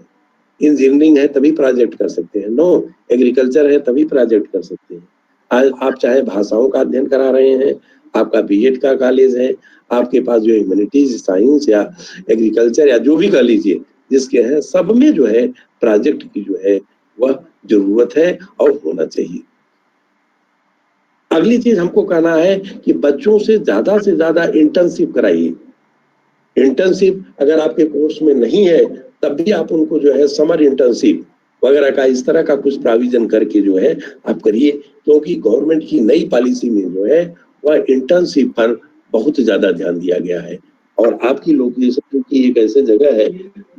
इंजीनियरिंग है तभी प्रोजेक्ट कर सकते हैं, नो एग्रीकल्चर है तभी प्रोजेक्ट कर सकते हैं। आज आप चाहे भाषाओं का अध्ययन करा रहे हैं, आपका बीएड का कॉलेज है, आपके पास जो ह्यूमैनिटीज, साइंस या एग्रीकल्चर या जो भी कह लीजिए जिसके हैं, सब में जो है प्रोजेक्ट की जो है वह जरूरत है और होना चाहिए। अगली चीज हमको कहना है कि बच्चों से ज्यादा इंटर्नशिप कराइए। इंटर्नशिप अगर आपके कोर्स में नहीं है तब भी आप उनको जो है समर इंटर्नशिप वगैरह का इस तरह का कुछ प्रोविजन करके जो है आप करिए, क्योंकि गवर्नमेंट की नई पॉलिसी में जो है वह इंटर्नशिप पर बहुत ज्यादा ध्यान दिया गया है। और आपकी लोकेशन की एक ऐसे जगह है,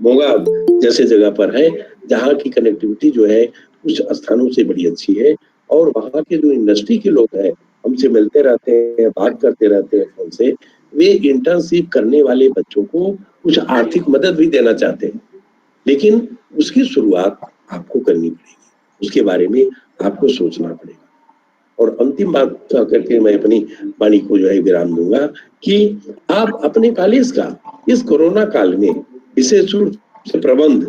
मोगा जैसे जगह पर है, जहाँ की कनेक्टिविटी जो है कुछ स्थानों से बड़ी अच्छी है, और वहाँ के जो इंडस्ट्री के लोग हैं हमसे मिलते रहते हैं, बात करते रहते हैं फोन से, वे इंटर्नशिप करने वाले बच्चों को कुछ आर्थिक मदद भी देना चाहते हैं, लेकिन उसकी शुरुआत आपको करनी पड़ेगी, उसके बारे में आपको सोचना पड़ेगा। और अंतिम बात करके मैं अपनी वाणी को जो है विराम दूंगा कि आप अपने कॉलेज का इस कोरोना काल में विशेष रूप से प्रबंध,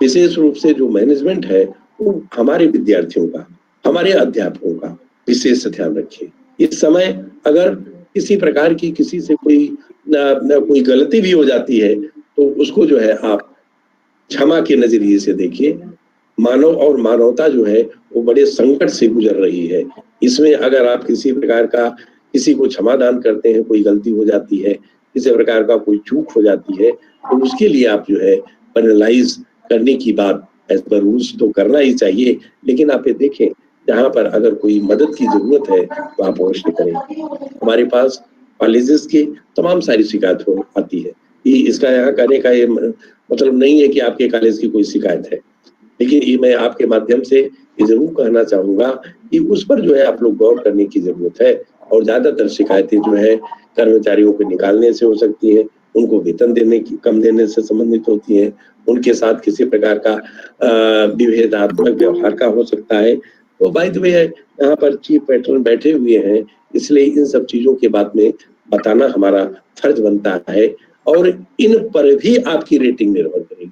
विशेष रूप से जो मैनेजमेंट है वो हमारे विद्यार्थियों का, हमारे अध्यापकों का विशेष ध्यान रखिए। इस समय अगर किसी प्रकार की किसी से कोई गलती भी हो जाती है तो उसको जो है आप क्षमा के नजरिए से देखिए। मानव और मानवता जो है वो बड़े संकट से गुजर रही है। इसमें अगर आप किसी प्रकार का किसी को क्षमादान करते हैं, कोई गलती हो जाती है, किसी प्रकार का कोई चूक हो जाती है, तो उसके लिए आप जो है पेनलाइज करने की बात एज पर रूल्स तो करना ही चाहिए, लेकिन आप ये देखें जहाँ पर अगर कोई मदद की जरूरत है तो आप अवश्य करें। हमारे पास कॉलेजेस की तमाम सारी शिकायत हो आती है, ये इसका यहाँ करने का ये मतलब नहीं है कि आपके कॉलेज की कोई शिकायत है, लेकिन ये मैं आपके माध्यम से ये जरूर कहना चाहूंगा कि उस पर जो है आप लोग गौर करने की जरूरत है। और ज्यादातर शिकायतें जो है कर्मचारियों को निकालने से हो सकती है, उनको वेतन देने की कम देने से संबंधित होती हैं, उनके साथ किसी प्रकार का विभेदात्मक व्यवहार का हो सकता है। तो बाय द वे यहाँ पर चीफ पैटर्न बैठे हुए हैं, इसलिए इन सब चीजों के बारे में बताना हमारा फर्ज बनता है और इन पर भी आपकी रेटिंग निर्भर करेगी,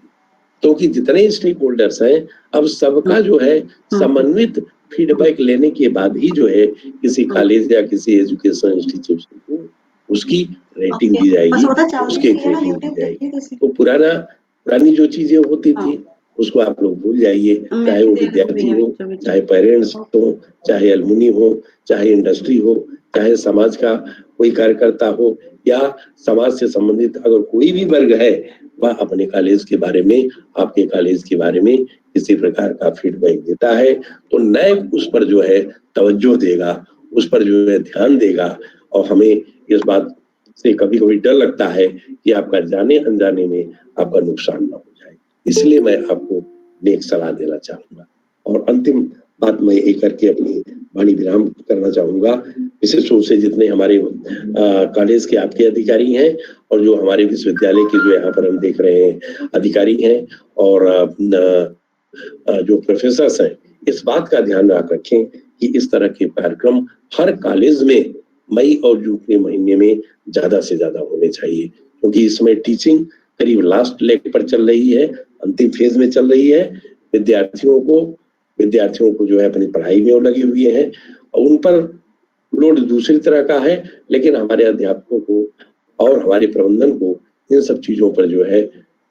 क्योंकि जितने स्टेक होल्डर्स हैं अब सबका जो है समन्वित फीडबैक लेने के बाद ही जो है किसी कॉलेज या किसी एजुकेशन इंस्टीट्यूशन को उसकी रेटिंग दी जाएगी, उसकी रेटिंग दी जाएगी। तो पुरानी जो चीजें होती थी उसको आप लोग भूल जाइए, चाहे वो विद्यार्थी हो, चाहे पेरेंट्स हो, चाहे एलुमनी हो, चाहे इंडस्ट्री हो, चाहे समाज का कोई कार्यकर्ता हो या समाज से संबंधित अगर कोई भी वर्ग है, वह अपने कॉलेज के बारे में, आपके कॉलेज के बारे में किसी प्रकार का फीडबैक देता है तो नैक उस पर जो है तवज्जो देगा, उस पर जो है ध्यान देगा। और हमें इस बात से कभी कभी डर लगता है कि आपका जाने अनजाने में आपका नुकसान ना हो जाए, इसलिए मैं आपको नेक सलाह देना चाहूंगा। और अंतिम बात मैं एक करके अपनी वाणी विराम करना चाहूंगा, विशेष रूप से जितने हमारे कॉलेज के आपके अधिकारी हैं और जो हमारे विश्वविद्यालय के जो यहाँ पर हम देख रहे हैं अधिकारी हैं और जो प्रोफेसर्स हैं, इस बात का ध्यान रखें कि इस तरह के कार्यक्रम हर कॉलेज में मई और जून के महीने में ज्यादा से ज्यादा होने चाहिए, क्योंकि इसमें टीचिंग करीब लास्ट लेग पर चल रही है, अंतिम फेज में चल रही है। विद्यार्थियों को जो है अपनी पढ़ाई में लगे हुए हैं और उन पर लोड दूसरी तरह का है, लेकिन हमारे अध्यापकों को और हमारे प्रबंधन को इन सब चीजों पर जो है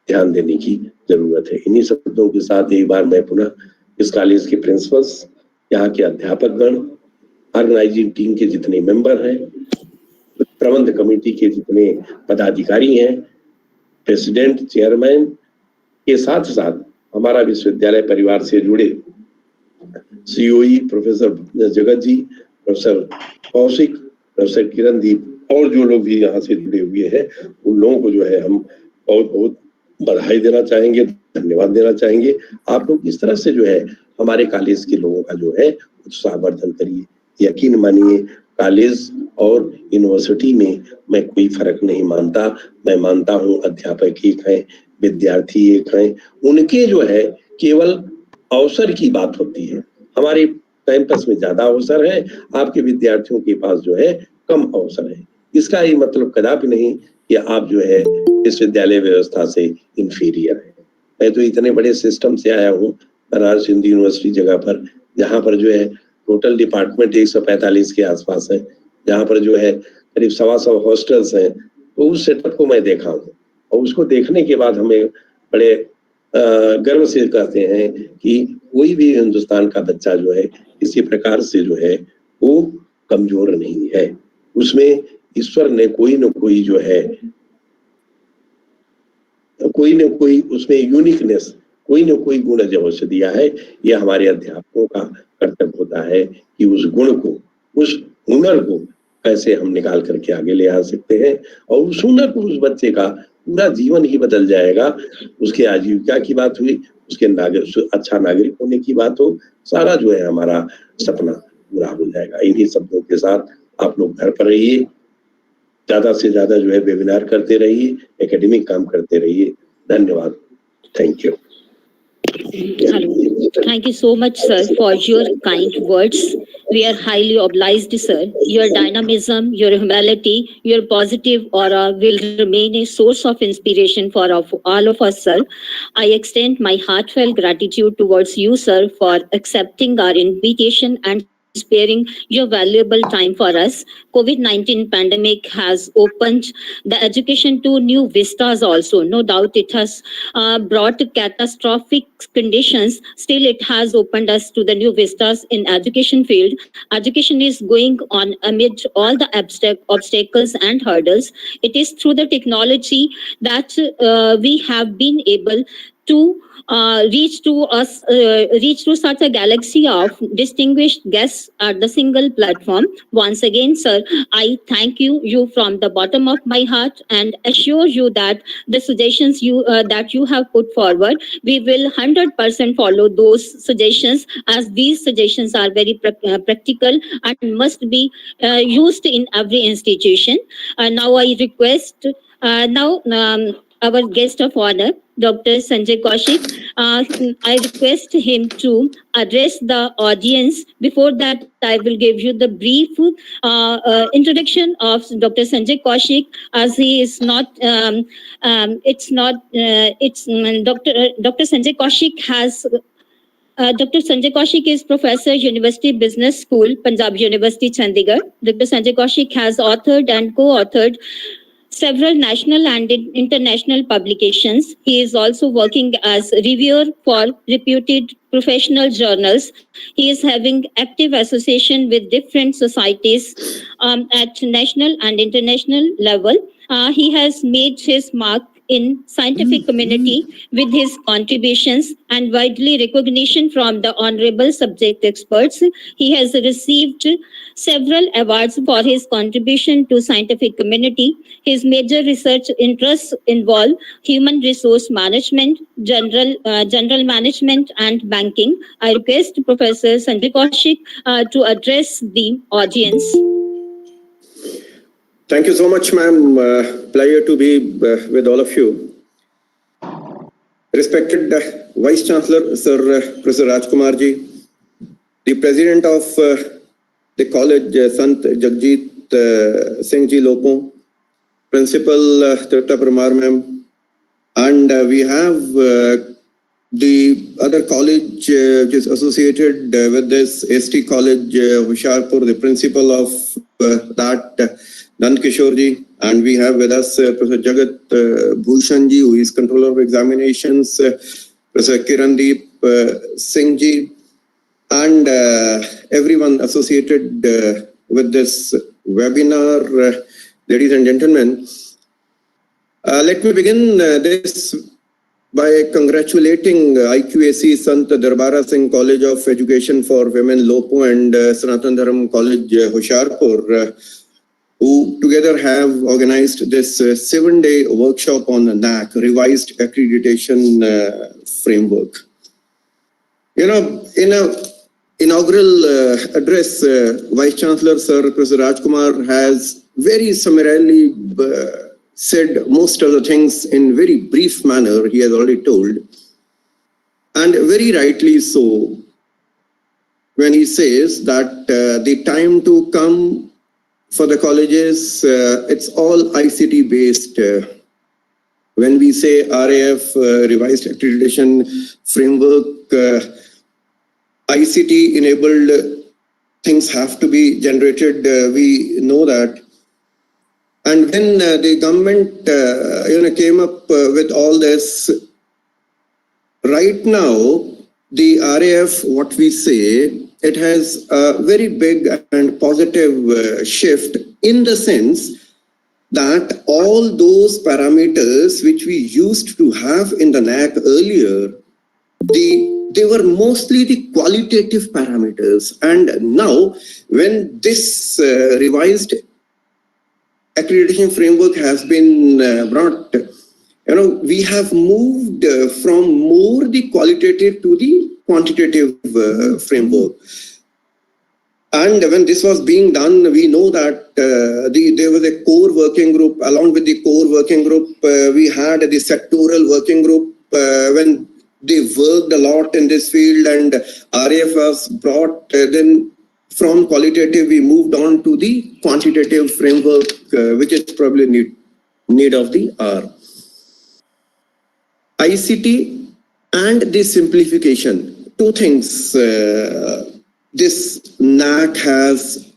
ध्यान देने की जरूरत है। इन्हीं शब्दों के साथ एक बार मैं पुनः इस कॉलेज के प्रिंसिपल्स, यहाँ के अध्यापकगण, ऑर्गेनाइजिंग टीम के जितने मेंबर हैं, प्रबंध कमेटी के जितने पदाधिकारी हैं, प्रेसिडेंट, चेयरमैन के साथ साथ हमारा विश्वविद्यालय परिवार से जुड़े सीओई प्रोफेसर जगत जी, प्रोफेसर कौशिक, प्रोफेसर किरणदीप और जो लोग भी यहाँ से जुड़े हुए हैं, उन लोगों को जो है हम बहुत बहुत बधाई देना चाहेंगे, धन्यवाद देना चाहेंगे। आप लोग इस तरह से जो है हमारे कॉलेज के लोगों का जो है उत्साहवर्धन करिए। यकीन मानिए, कॉलेज और यूनिवर्सिटी में मैं कोई फर्क नहीं मानता। मैं मानता हूँ अध्यापक एक हैं, विद्यार्थी एक हैं, उनके जो है केवल अवसर की बात होती है। हमारे कैंपस में ज्यादा अवसर है, आपके विद्यार्थियों के पास जो है कम अवसर है। इसका ये मतलब कदापि नहीं कि आप जो है विश्वविद्यालय व्यवस्था से इंफीरियर है। मैं तो इतने बड़े सिस्टम से आया हूँ, बनारस हिंदू यूनिवर्सिटी जगह पर, जहाँ पर जो है टोटल डिपार्टमेंट 145 के आसपास है, जहाँ पर जो है करीब 125 हॉस्टल्स हैं। तो उस सेटअप को मैं देखा हूँ और उसको देखने के बाद हमें बड़े गर्व से कहते हैं कि कोई भी हिंदुस्तान का बच्चा जो है किसी प्रकार से जो है वो कमजोर नहीं है। उसमें ईश्वर ने कोई न कोई जो है कोई न कोई उसमें यूनिकनेस, कोई न कोई गुण अवश्य दिया है। यह हमारे अध्यापकों का कर्तव्य होता है कि उस गुण को, उस हुनर को कैसे हम निकाल करके आगे ले आ सकते हैं और उस हुनर को, उस बच्चे का पूरा जीवन ही बदल जाएगा। उसके आजीविका की बात हुई, उसके अच्छा नागरिक होने की बात हो, सारा जो है हमारा सपना पूरा हो जाएगा। इन्हीं शब्दों के साथ आप लोग घर पर रहिए, ज्यादा से ज्यादा जो है वेबिनार करते रहिए, एकेडमिक काम करते रहिए। धन्यवाद। Thank you. Thank you so much, sir, for your kind words. We are highly obliged, sir. Your dynamism, your humility, your positive aura will remain a source of inspiration for all of us, sir. I extend my heartfelt gratitude towards you, sir, for accepting our invitation and sparing your valuable time for us. COVID-19 pandemic has opened the education to new vistas also. No doubt it has brought catastrophic conditions. Still, it has opened us to the new vistas in education field. Education is going on amid all the obstacles and hurdles. It is through the technology that we have been able to reach to such a galaxy of distinguished guests at the single platform. Once again, sir, I thank you from the bottom of my heart and assure you that the suggestions that you have put forward, we will 100% follow those suggestions, as these suggestions are very practical and must be used in every institution. Now I request Now, our guest of honor, Dr. Sanjay Kaushik, I request him to address the audience. Before that, I will give you the brief introduction of Dr. Sanjay Kaushik, as he is not. Dr. Sanjay Kaushik has. Dr. Sanjay Kaushik is Professor, University Business School, Punjab University, Chandigarh. Dr. Sanjay Kaushik has authored and co-authored several national and international publications. He is also working as reviewer for reputed professional journals. He is having active association with different societies at national and international level. He has made his mark in scientific community with his contributions and widely recognition from the honorable subject experts. He has received several awards for his contribution to scientific community. His major research interests involve human resource management, general management, and banking. I request Professor Sanjay Kaushik to address the audience. Thank you so much, ma'am. Pleasure to be with all of you. Respected Vice Chancellor, Sir Professor Rajkumar ji, the President of the College, Sant Jagjit Singh ji Lopon, Principal Tripta Parmar ma'am, and we have the other college which is associated with this ST College, Hoshiarpur, the Principal of that, Nand Kishore ji, and we have with us Professor Jagat Bhushan ji, who is Controller of Examinations, Professor Kirandeep Singh ji, and everyone associated with this webinar. Ladies and gentlemen, let me begin this by congratulating IQAC Sant Darbara Singh College of Education for Women Lopo and Sanatan Dharam College Hoshiarpur, who together have organized this 7-day workshop on the NAAC, Revised Accreditation Framework. You know, in an inaugural address, Vice Chancellor Sir Professor Rajkumar has very summarily said most of the things in very brief manner, he has already told, and very rightly so, when he says that the time to come for the colleges, it's all ICT based. When we say RAF, Revised Accreditation Framework, ICT enabled things have to be generated, we know that. And when the government came up with all this, right now, the RAF, what we say, it has a very big and positive shift in the sense that all those parameters which we used to have in the NAAC earlier, they were mostly the qualitative parameters. And now, when this revised accreditation framework has been brought, we have moved from more the qualitative to the quantitative framework. And when this was being done, we know that there was a core working group. Along with the core working group, we had the sectoral working group when they worked a lot in this field, and RAF was brought. Then from qualitative, we moved on to the quantitative framework, which is probably need of the hour. ICT and the simplification, two things this NAAC has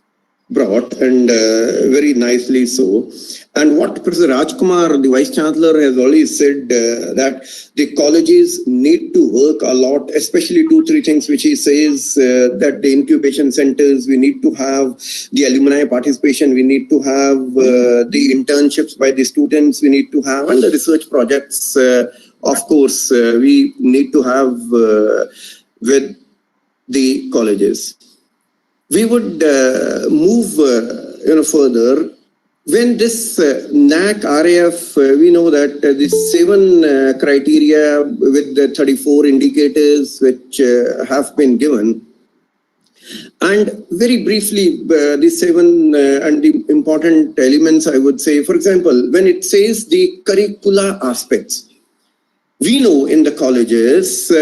brought, and very nicely so. And what Professor Rajkumar, the Vice Chancellor, has already said, that the colleges need to work a lot, especially 2-3 things which he says, that the incubation centers, we need to have the alumni participation, we need to have the internships by the students, we need to have, and the research projects, of course, we need to have with the colleges. We would move further. When this NAAC RAF, we know that the 7 criteria with the 34 indicators which have been given, And very briefly, the 7 and the important elements, I would say, for example, when it says the curricula aspects, we know in the colleges,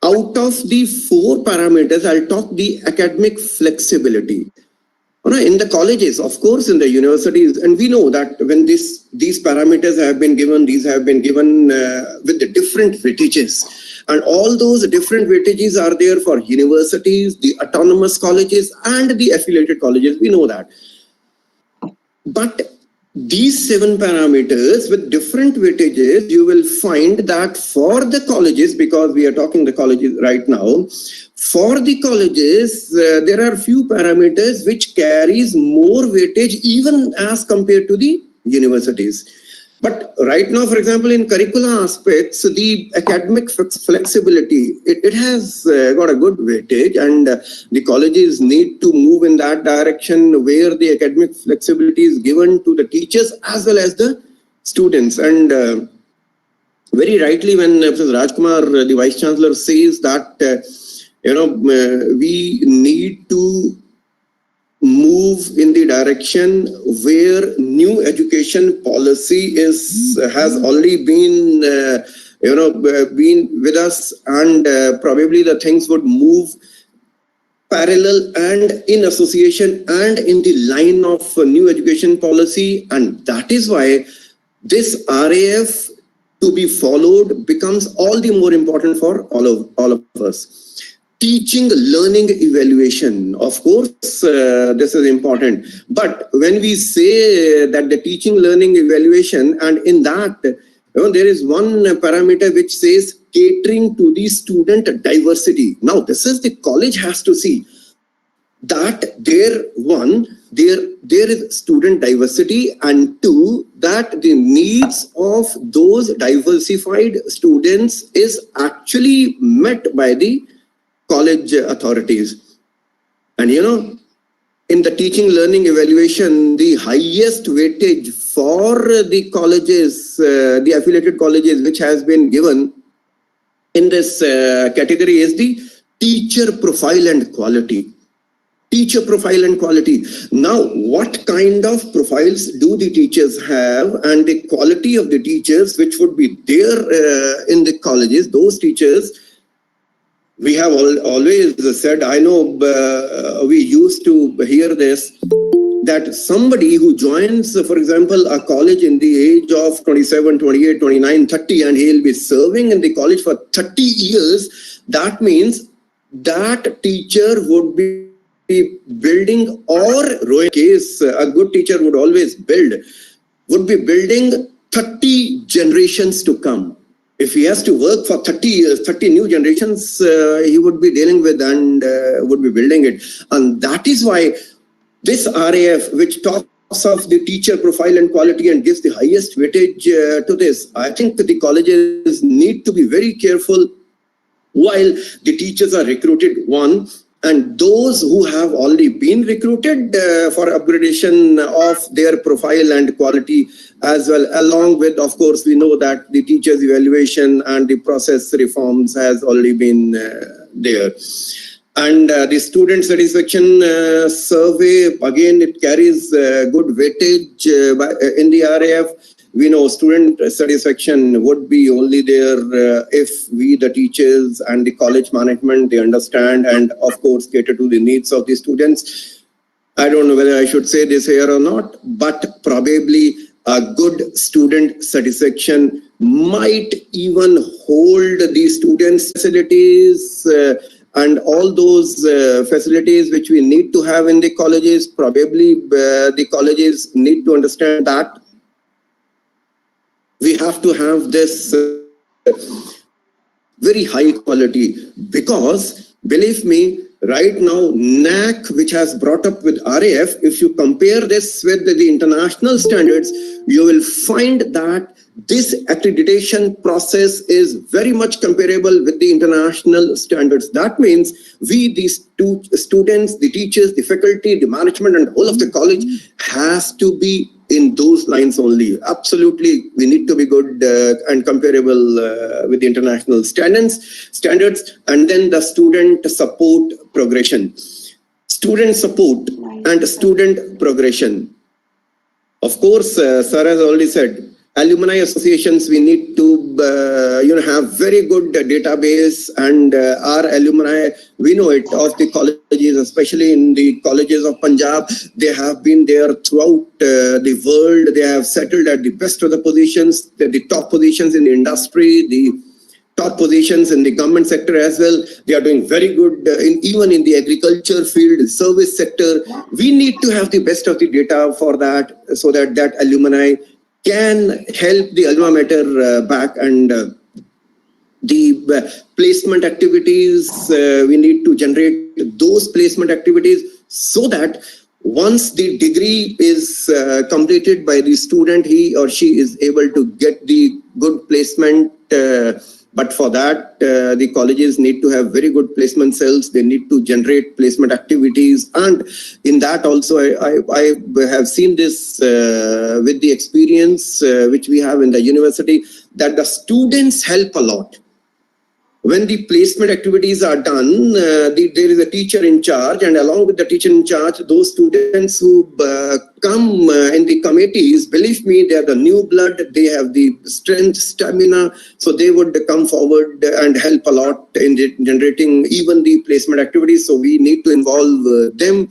out of the 4 parameters, I'll talk the academic flexibility. In the colleges, of course, in the universities, and we know that when these parameters have been given, these have been given with the different weightages. And all those different weightages are there for universities, the autonomous colleges, and the affiliated colleges. We know that. But these 7 parameters with different weightages, you will find that for the colleges, because we are talking the colleges right now, for the colleges, there are few parameters which carries more weightage even as compared to the universities. But right now, for example, in curricular aspects, the academic flexibility, it has got a good weightage, and the colleges need to move in that direction where the academic flexibility is given to the teachers as well as the students. And very rightly, when Professor Rajkumar, the Vice Chancellor, says that we need to move in the direction where new education policy has already been been with us, and probably the things would move parallel and in association and in the line of new education policy. And that is why this RAF to be followed becomes all the more important for all of us. Teaching, learning, evaluation. Of course, this is important. But when we say that the teaching, learning, evaluation, and in that, there is one parameter which says catering to the student diversity. Now, this is the college has to see that there is student diversity, and 2, that the needs of those diversified students is actually met by the college authorities. And in the teaching, learning, evaluation, the highest weightage for the colleges, the affiliated colleges, which has been given in this category is the teacher profile and quality. Teacher profile and quality. Now, what kind of profiles do the teachers have, and the quality of the teachers which would be there in the colleges, those teachers. We have always said, I know we used to hear this, that somebody who joins, for example, a college in the age of 27, 28, 29, 30, and he'll be serving in the college for 30 years, that means that teacher would be building, or in case a good teacher would always would be building 30 generations to come. If he has to work for 30 years, 30 new generations, he would be dealing with and would be building it. And that is why this RAF, which talks of the teacher profile and quality and gives the highest weightage to this, I think the colleges need to be very careful while the teachers are recruited, one, and those who have already been recruited for upgradation of their profile and quality as well, along with, of course, we know that the teachers' evaluation and the process reforms has already been there. And the student satisfaction survey, again, it carries good weightage in the RAF. We know student satisfaction would be only there if we, the teachers and the college management, they understand and, of course, cater to the needs of the students. I don't know whether I should say this here or not, but probably a good student satisfaction might even hold the students' facilities and all those facilities which we need to have in the colleges. Probably the colleges need to understand that we have to have this very high quality, because believe me, right now NAC, which has brought up with RAF, if you compare this with the international standards, you will find that this accreditation process is very much comparable with the international standards. That means we, these two students, the teachers, the faculty, the management, and all of the college has to be in those lines only. Absolutely, we need to be good and comparable with the international standards, and then the student support progression. Student support and student progression. Of course, sir has already said, alumni associations, we need to have very good database, and our alumni, we know it, of the colleges, especially in the colleges of Punjab. They have been there throughout the world. They have settled at the best of the positions, the top positions in the industry, the top positions in the government sector as well. They are doing very good even in the agriculture field, service sector. We need to have the best of the data for that, so that alumni can help the alma mater back, and the placement activities, we need to generate those placement activities so that once the degree is completed by the student, he or she is able to get the good placement. But for that, the colleges need to have very good placement cells. They need to generate placement activities. And in that also, I have seen this with the experience which we have in the university, that the students help a lot. When the placement activities are done, there is a teacher in charge, and along with the teacher in charge, those students who come in the committees, believe me, they are the new blood, they have the strength, stamina, so they would come forward and help a lot in generating even the placement activities. So we need to involve them,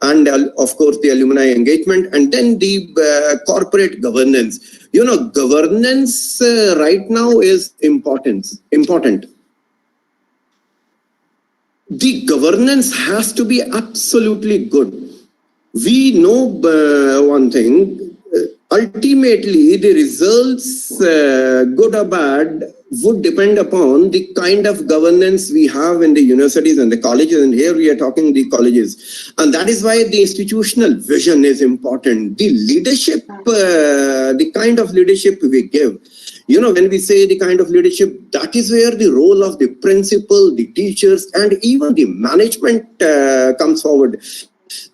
and of course the alumni engagement, and then the corporate governance. Governance right now is important. The governance has to be absolutely good. We know one thing, ultimately the results, good or bad, would depend upon the kind of governance we have in the universities and the colleges, and here we are talking the colleges. And that is why the institutional vision is important. The leadership, the kind of leadership we give. When we say the kind of leadership, that is where the role of the principal, the teachers, and even the management comes forward.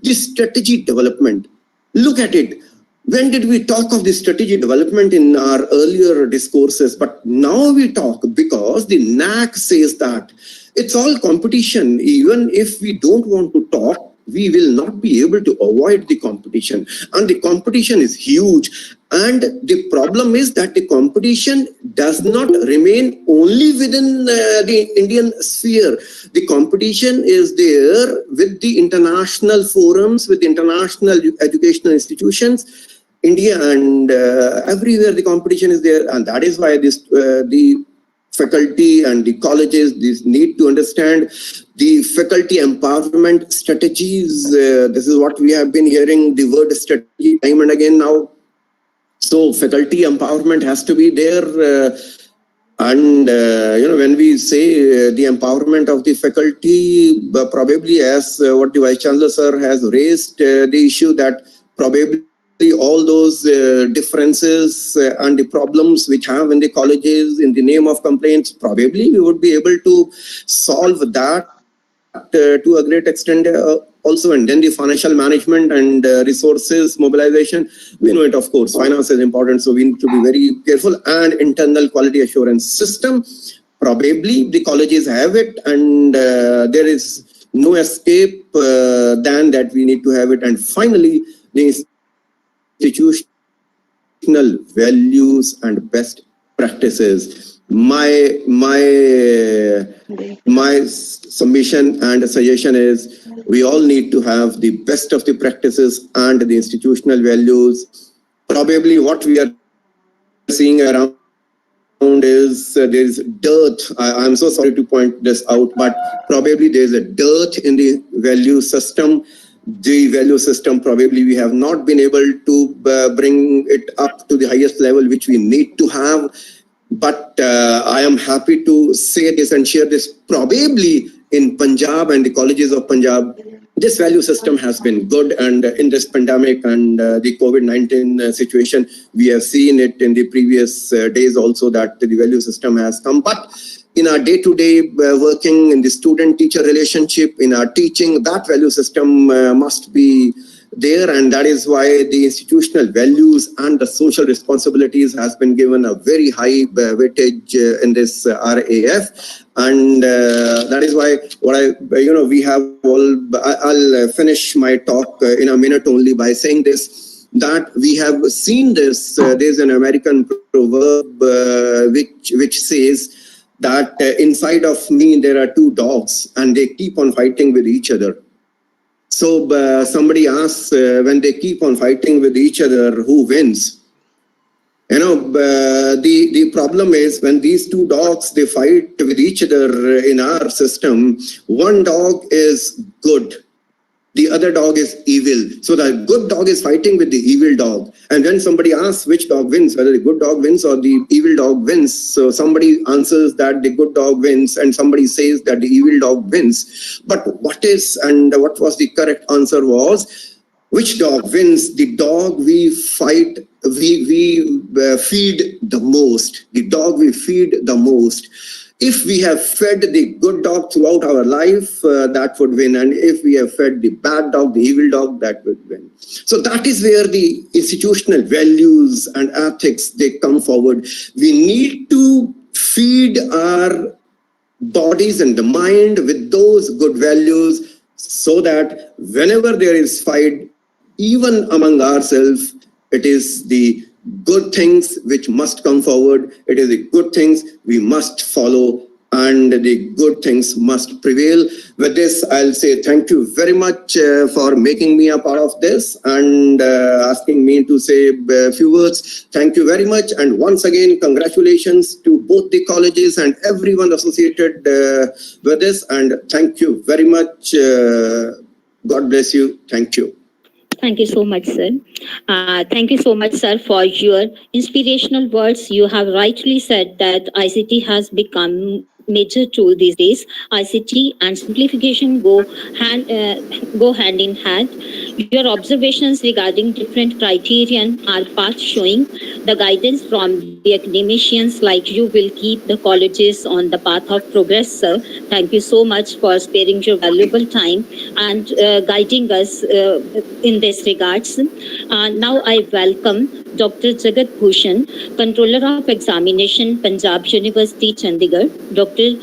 The strategy development, look at it. When did we talk of the strategy development in our earlier discourses? But now we talk because the NAC says that it's all competition. Even if we don't want to talk, we will not be able to avoid the competition. And the competition is huge. And the problem is that the competition does not remain only within the Indian sphere. The competition is there with the international forums, with the international educational institutions, India, and everywhere the competition is there. And that is why the faculty and the colleges, these need to understand the faculty empowerment strategies. This is what we have been hearing the word strategy time and again now. So faculty empowerment has to be there. And when we say the empowerment of the faculty, probably as what the Vice Chancellor sir has raised the issue that probably all those differences and the problems which have in the colleges in the name of complaints, probably we would be able to solve that to a great extent also. And then the financial management and resources mobilization, we know it, of course, finance is important, so we need to be very careful. And internal quality assurance system, probably the colleges have it, and there is no escape than that we need to have it. And finally, the institutional values and best practices. My submission and suggestion is we all need to have the best of the practices and the institutional values. Probably what we are seeing around is there is dearth. I'm so sorry to point this out, but probably there is a dearth in the value system. The value system, probably we have not been able to bring it up to the highest level which we need to have. But I am happy to say this and share this. Probably in Punjab and the colleges of Punjab, this value system has been good. And in this pandemic and the COVID-19 situation, we have seen it in the previous days also that the value system has come. But in our day-to-day working, in the student-teacher relationship, in our teaching, that value system must be there, and that is why the institutional values and the social responsibilities has been given a very high weightage in this RAF. And that is why I'll finish my talk in a minute only by saying this, that we have seen this. There's an American proverb which says that inside of me there are two dogs and they keep on fighting with each other. So somebody asks, when they keep on fighting with each other, who wins? The problem is when these two dogs, they fight with each other in our system, one dog is good, the other dog is evil. So the good dog is fighting with the evil dog. And when somebody asks which dog wins, whether the good dog wins or the evil dog wins, so somebody answers that the good dog wins and somebody says that the evil dog wins. But what was the correct answer was, which dog wins? The dog we fight, we feed the most. The dog we feed the most. If we have fed the good dog throughout our life, that would win. And if we have fed the bad dog, the evil dog, that would win. So that is where the institutional values and ethics, they come forward. We need to feed our bodies and the mind with those good values so that whenever there is fight, even among ourselves, it is the good things which must come forward. It is the good things we must follow, and the good things must prevail. With this, I'll say thank you very much for making me a part of this and asking me to say a few words. Thank you very much. And once again, congratulations to both the colleges and everyone associated with this. And thank you very much. God bless you. Thank you. Thank you so much, sir. Thank you so much, sir, for your inspirational words. You have rightly said that ICT has become major tool these days. ICT and simplification go hand in hand. Your observations regarding different criterion are path showing. The guidance from the academicians like you will keep the colleges on the path of progress, sir. Thank you so much for sparing your valuable time and guiding us in this regards. Now I welcome Dr. Jagat Bhushan, Controller of Examination, Punjab University, Chandigarh. Dr.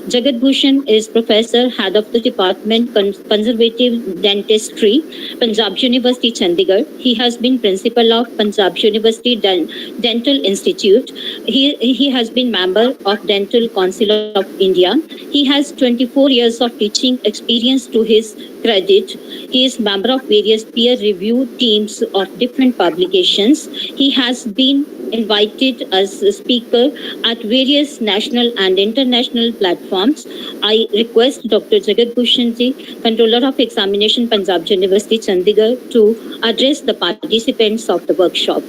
Jagat Bhushan is Professor, Head of the Department Conservative Dentistry, Punjab University, Chandigarh. He has been Principal of Punjab University Dental Institute. He has been member of Dental Council of India. He has 24 years of teaching experience to his credit. He is member of various peer review teams of different publications. He has been invited as a speaker at various national and international platforms. I request Dr. Jagat Bhushan ji, Controller of Examination, Punjab University, Chandigarh, to address the participants of the workshop.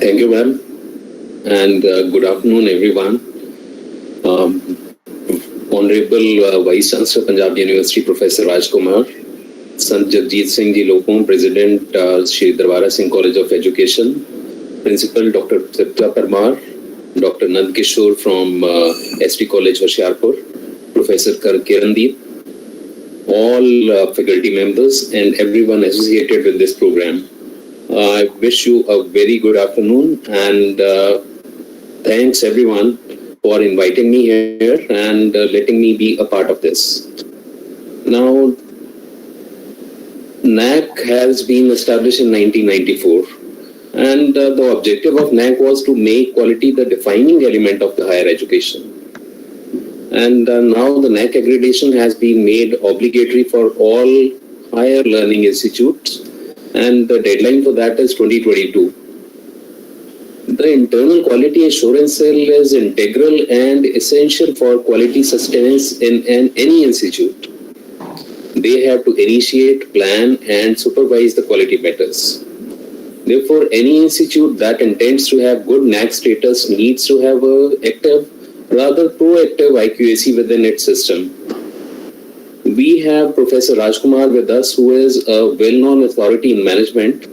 Thank you, ma'am, and good afternoon, everyone. Honorable Vice Chancellor, Punjab University, Professor Rajkumar, Sant Jagjit Singh Ji Lokon, President, Shri Darbara Singh College of Education, Principal Dr. Tripta Parmar, Dr. Nand Kishore from ST College, Hoshiarpur, Professor Kirandeep, all faculty members and everyone associated with this program. I wish you a very good afternoon and thanks everyone for inviting me here and letting me be a part of this. Now, NAC has been established in 1994 and the objective of NAC was to make quality the defining element of the higher education. And now the NAC accreditation has been made obligatory for all higher learning institutes and the deadline for that is 2022. The internal quality assurance cell is integral and essential for quality sustenance in any institute. They have to initiate, plan and supervise the quality matters. Therefore, any institute that intends to have good NAC status needs to have an active, rather proactive IQAC within its system. We have Professor Rajkumar with us, who is a well-known authority in management,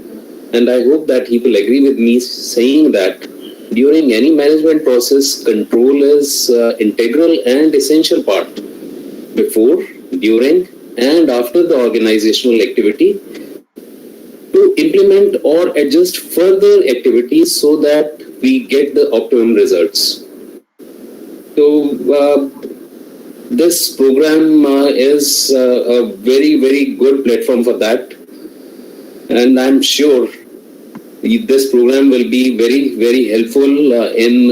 and I hope that he will agree with me saying that during any management process, control is integral and essential part before, during and after the organizational activity to implement or adjust further activities so that we get the optimum results. So this program is a very, very good platform for that. And I'm sure this program will be very, very helpful in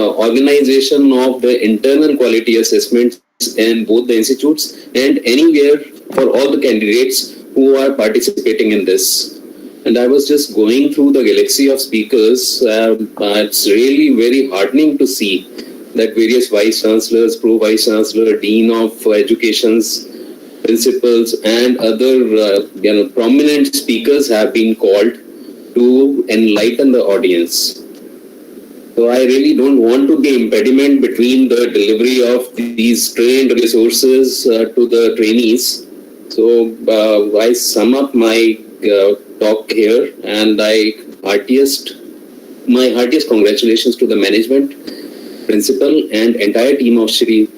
organization of the internal quality assessments in both the institutes and anywhere for all the candidates who are participating in this. And I was just going through the galaxy of speakers. It's really very heartening to see that various vice chancellors, pro vice chancellor, dean of educations, principals, and other prominent speakers have been called to enlighten the audience. So I really don't want to be impediment between the delivery of these trained resources to the trainees. So I sum up my talk here, and my heartiest congratulations to the management, principal, and entire team of Shri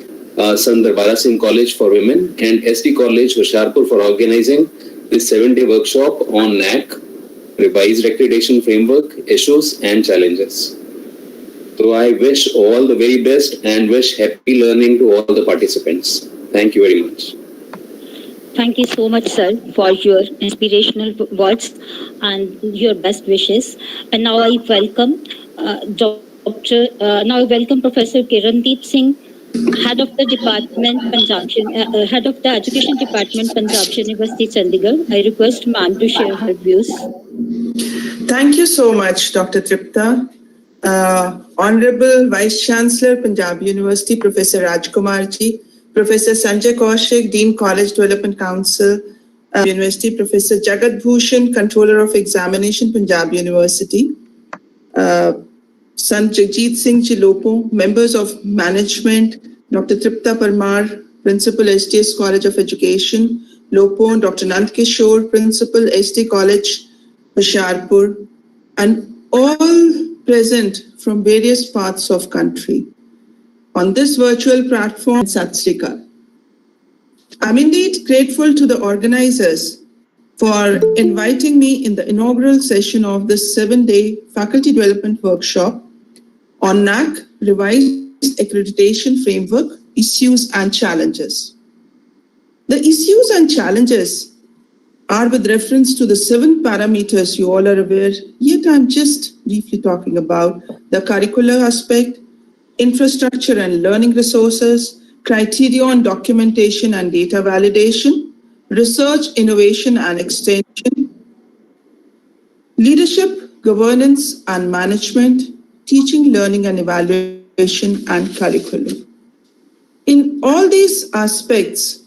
Sant Darbara Singh College for Women and SD College Hoshiarpur for organizing this 7-day workshop on NAC, revised accreditation framework, issues and challenges. So I wish all the very best and wish happy learning to all the participants. Thank you very much. Thank you so much, sir, for your inspirational words and your best wishes. And now I welcome Professor Kirandeep Singh, Head of the Education Department, Punjab University, Chandigarh. I request ma'am to share her views. Thank you so much, Dr. Tripta. Honorable Vice Chancellor, Punjab University, Professor Rajkumar ji, Professor Sanjay Kaushik, Dean College Development Council, University, Professor Jagat Bhushan, Controller of Examination, Punjab University, Sant Jagjit Singh ji Lopo, members of management, Dr. Tripta Parmar, Principal, STS College of Education, Lopo, Dr. Nand Kishore, Principal, SD College, Hoshiarpur, and all present from various parts of country on this virtual platform, Sat Sri Akal. I'm indeed grateful to the organizers for inviting me in the inaugural session of this 7-day faculty development workshop on NAC, revised accreditation framework, issues and challenges. The issues and challenges are with reference to the 7 parameters you all are aware, yet I'm just briefly talking about the curricular aspect, infrastructure and learning resources, criteria on documentation and data validation, research, innovation and extension, leadership, governance and management, teaching, learning and evaluation, and curriculum. In all these aspects,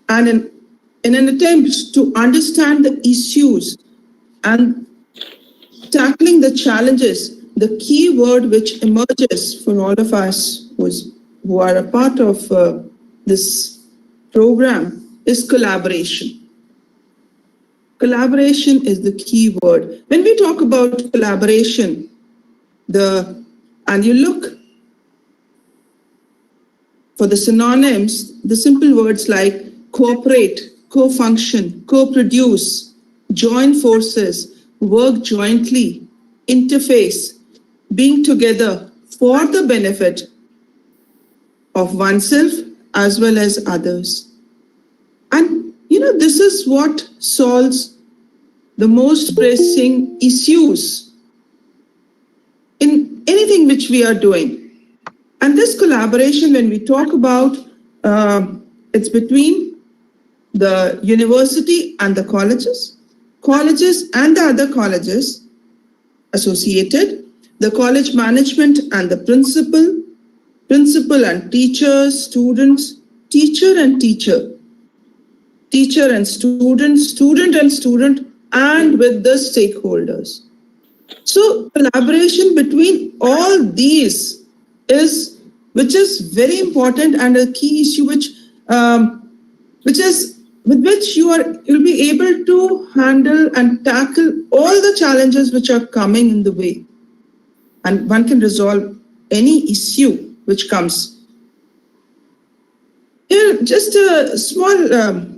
and in an attempt to understand the issues and tackling the challenges, the key word which emerges for all of us who are a part of this program is collaboration. Collaboration is the key word. When we talk about collaboration, and you look for the synonyms, the simple words like cooperate, co-function, co-produce, join forces, work jointly, interface, being together for the benefit of oneself as well as others. And this is what solves the most pressing issues in anything which we are doing. And this collaboration, when we talk about, it's between the university and the colleges and the other colleges associated, the college management and the principal and teachers, students, teacher and teacher, teacher and student, student and student, and with the stakeholders. So collaboration between all these which is very important and a key issue with which you'll be able to handle and tackle all the challenges which are coming in the way. And one can resolve any issue which comes Here, just a small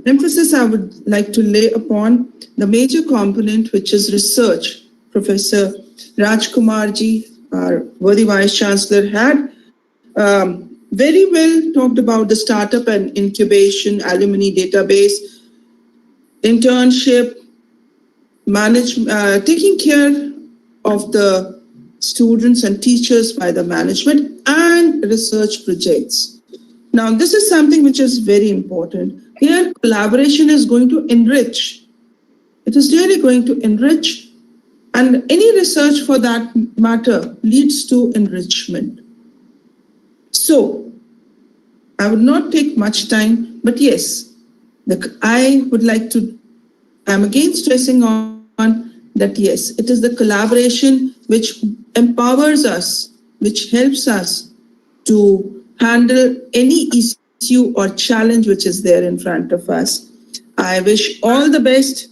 emphasis I would like to lay upon the major component, which is research. Professor Rajkumar ji, our worthy Vice Chancellor, had very well talked about the startup and incubation, alumni database, internship, taking care of the students and teachers by the management, and research projects. Now, this is something which is very important. Here, collaboration is going to enrich. It is really going to enrich, and any research for that matter leads to enrichment. So, I would not take much time, but yes, I'm again stressing on that yes, it is the collaboration which empowers us, which helps us to handle any issue or challenge which is there in front of us. I wish all the best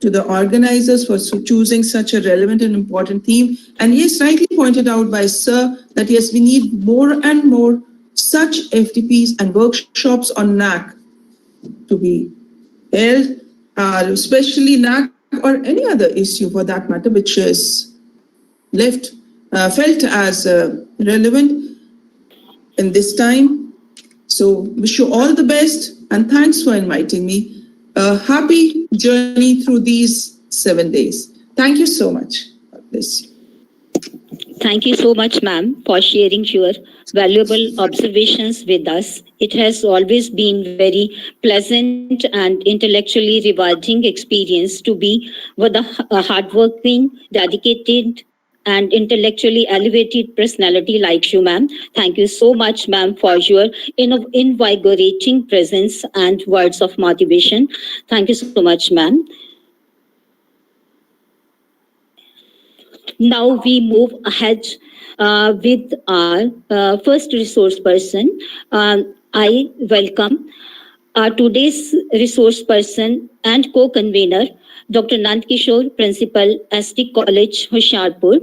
to the organizers for choosing such a relevant and important theme. And yes, rightly pointed out by Sir that yes, we need more and more such FDPs and workshops on NAC to be held, especially NAC or any other issue for that matter, which is felt as relevant in this time. So wish you all the best and thanks for inviting me. A happy journey through these 7 days. Thank you so much. God bless you. Thank you so much, ma'am, for sharing your valuable observations with us. It has always been very pleasant and intellectually rewarding experience to be with a hardworking, dedicated, and intellectually elevated personality like you, ma'am. Thank you so much, ma'am, for your invigorating presence and words of motivation. Thank you so much, ma'am. Now we move ahead with our first resource person. I welcome our today's resource person and co-convener, Dr. Nand Kishore, Principal, SD College, Hoshiarpur.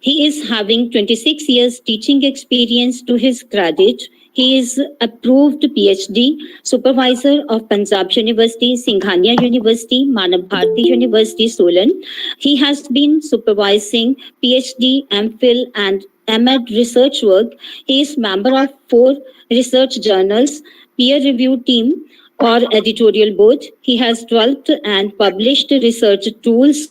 He is having 26 years teaching experience to his credit. He is approved PhD supervisor of Punjab University, Singhania University, Manav Bharati University, Solan. He has been supervising PhD, MPhil, and MAd research work. He is member of 4 research journals, peer review team, or editorial board. He has developed and published research tools.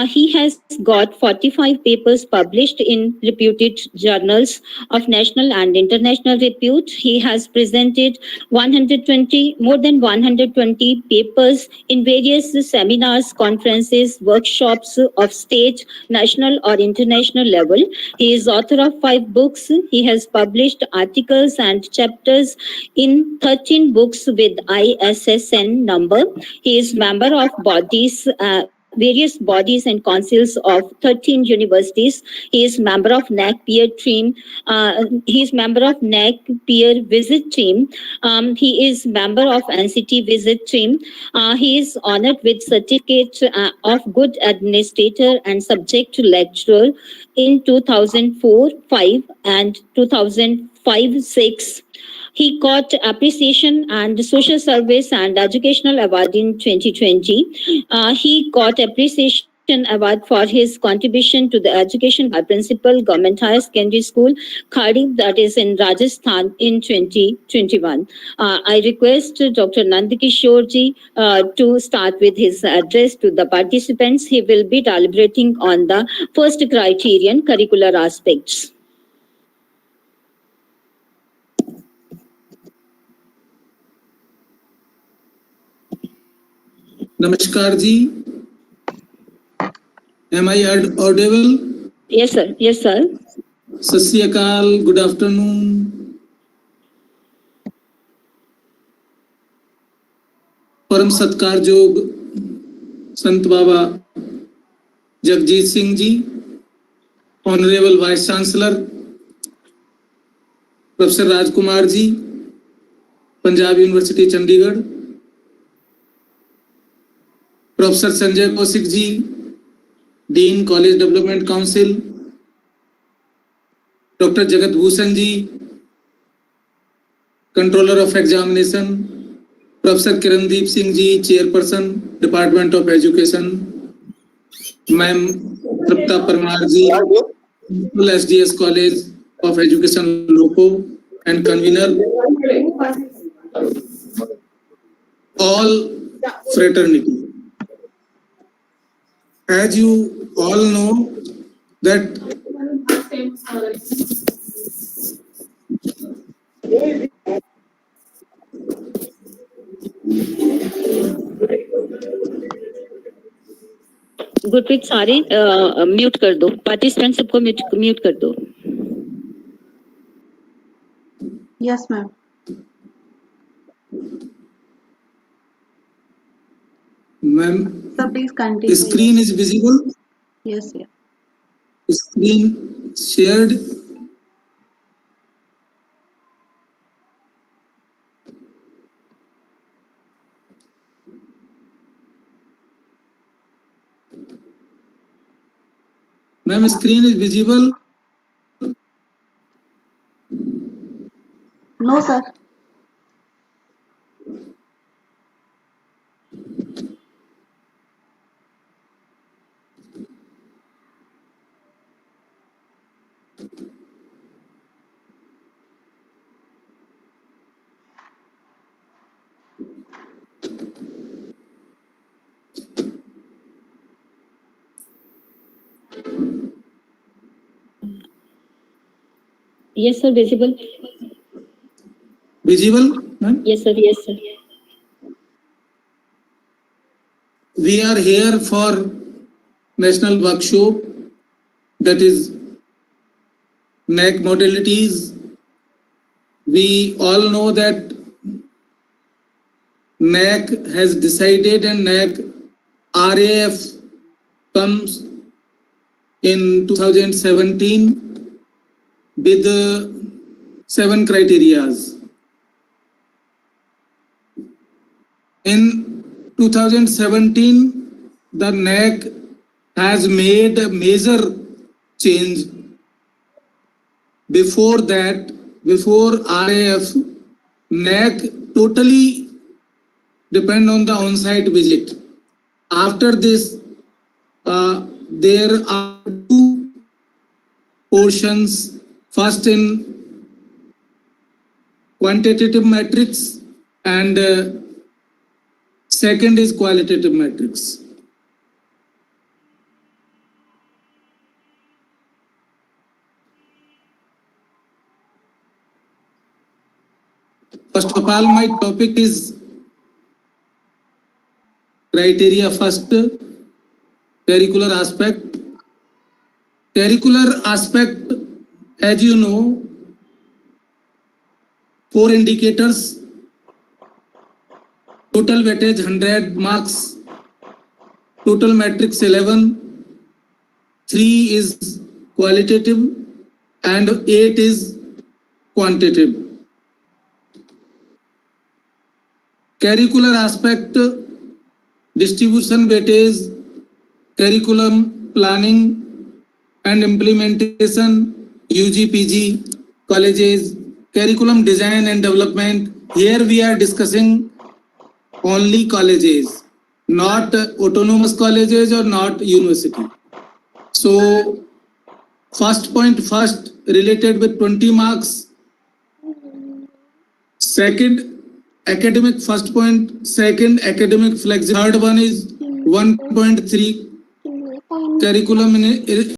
He has got 45 papers published in reputed journals of national and international repute. He has presented more than 120 papers in various seminars, conferences, workshops of state, national or international level. He is author of 5 books. He has published articles and chapters in 13 books with ISSN number. He is member of various bodies and councils of 13 universities. He is member of NAC peer team. He is member of NAC peer visit team. He is member of NCT visit team. He is honored with certificate of good administrator and subject lecturer in 2004-5 and 2005-6. He got appreciation and social service and educational award in 2020. He got appreciation award for his contribution to the education by Principal, Government Higher Secondary School, Khadi, that is in Rajasthan, in 2021. I request Dr. Nand Kishore ji to start with his address to the participants. He will be deliberating on the first criterion, curricular aspects. Namaskar ji. Am I audible? Yes, sir. Yes, sir. Sat Sri Akal, good afternoon. परम सत्कार जोग Sant Baba Jagjit Singh ji, honourable vice chancellor professor Rajkumar ji, Punjab university Chandigarh, professor Sanjay Kaushik ji, dean college development council, doctor Jagat Bhushan ji, Controller of Examination, Professor Kirandeep Singh ji, Chairperson, Department of Education, Ma'am Tripta Parmar ji, Principal SDS College of Education, Lopo, and Convener, all fraternity. As you all know that Gurpreet सारे mute कर दो, participant सबको mute कर दो. Yes, ma'am. ma'am, Sir, please the continue. screen is visible. Yes, yeah. Screen shared. Ma'am, screen is visible. No, sir. Yes, sir, visible. Visible, ma'am? Yes, sir, yes, sir. We are here for national workshop, that is NAC modalities. We all know that NAC has decided and NAC RAF comes in 2017 with 7 criterias. In 2017, the NAC has made a major change. Before that, before RAF, NAC totally depend on the on-site visit. After this, there are 2 portions. First in quantitative matrix and second is qualitative matrix. First of all, my topic is criteria first, curricular aspect. Curricular aspect, as you know, 4 indicators, total weightage 100 marks, total matrix 11, 3 is qualitative and 8 is quantitative. Curricular aspect, distribution weightage, curriculum planning and implementation, UG, PG, colleges, curriculum design and development. Here we are discussing only colleges, not autonomous colleges or not university. So first point first related with 20 marks. Second academic first point, second academic flexibility. Third one is 1.3 curriculum in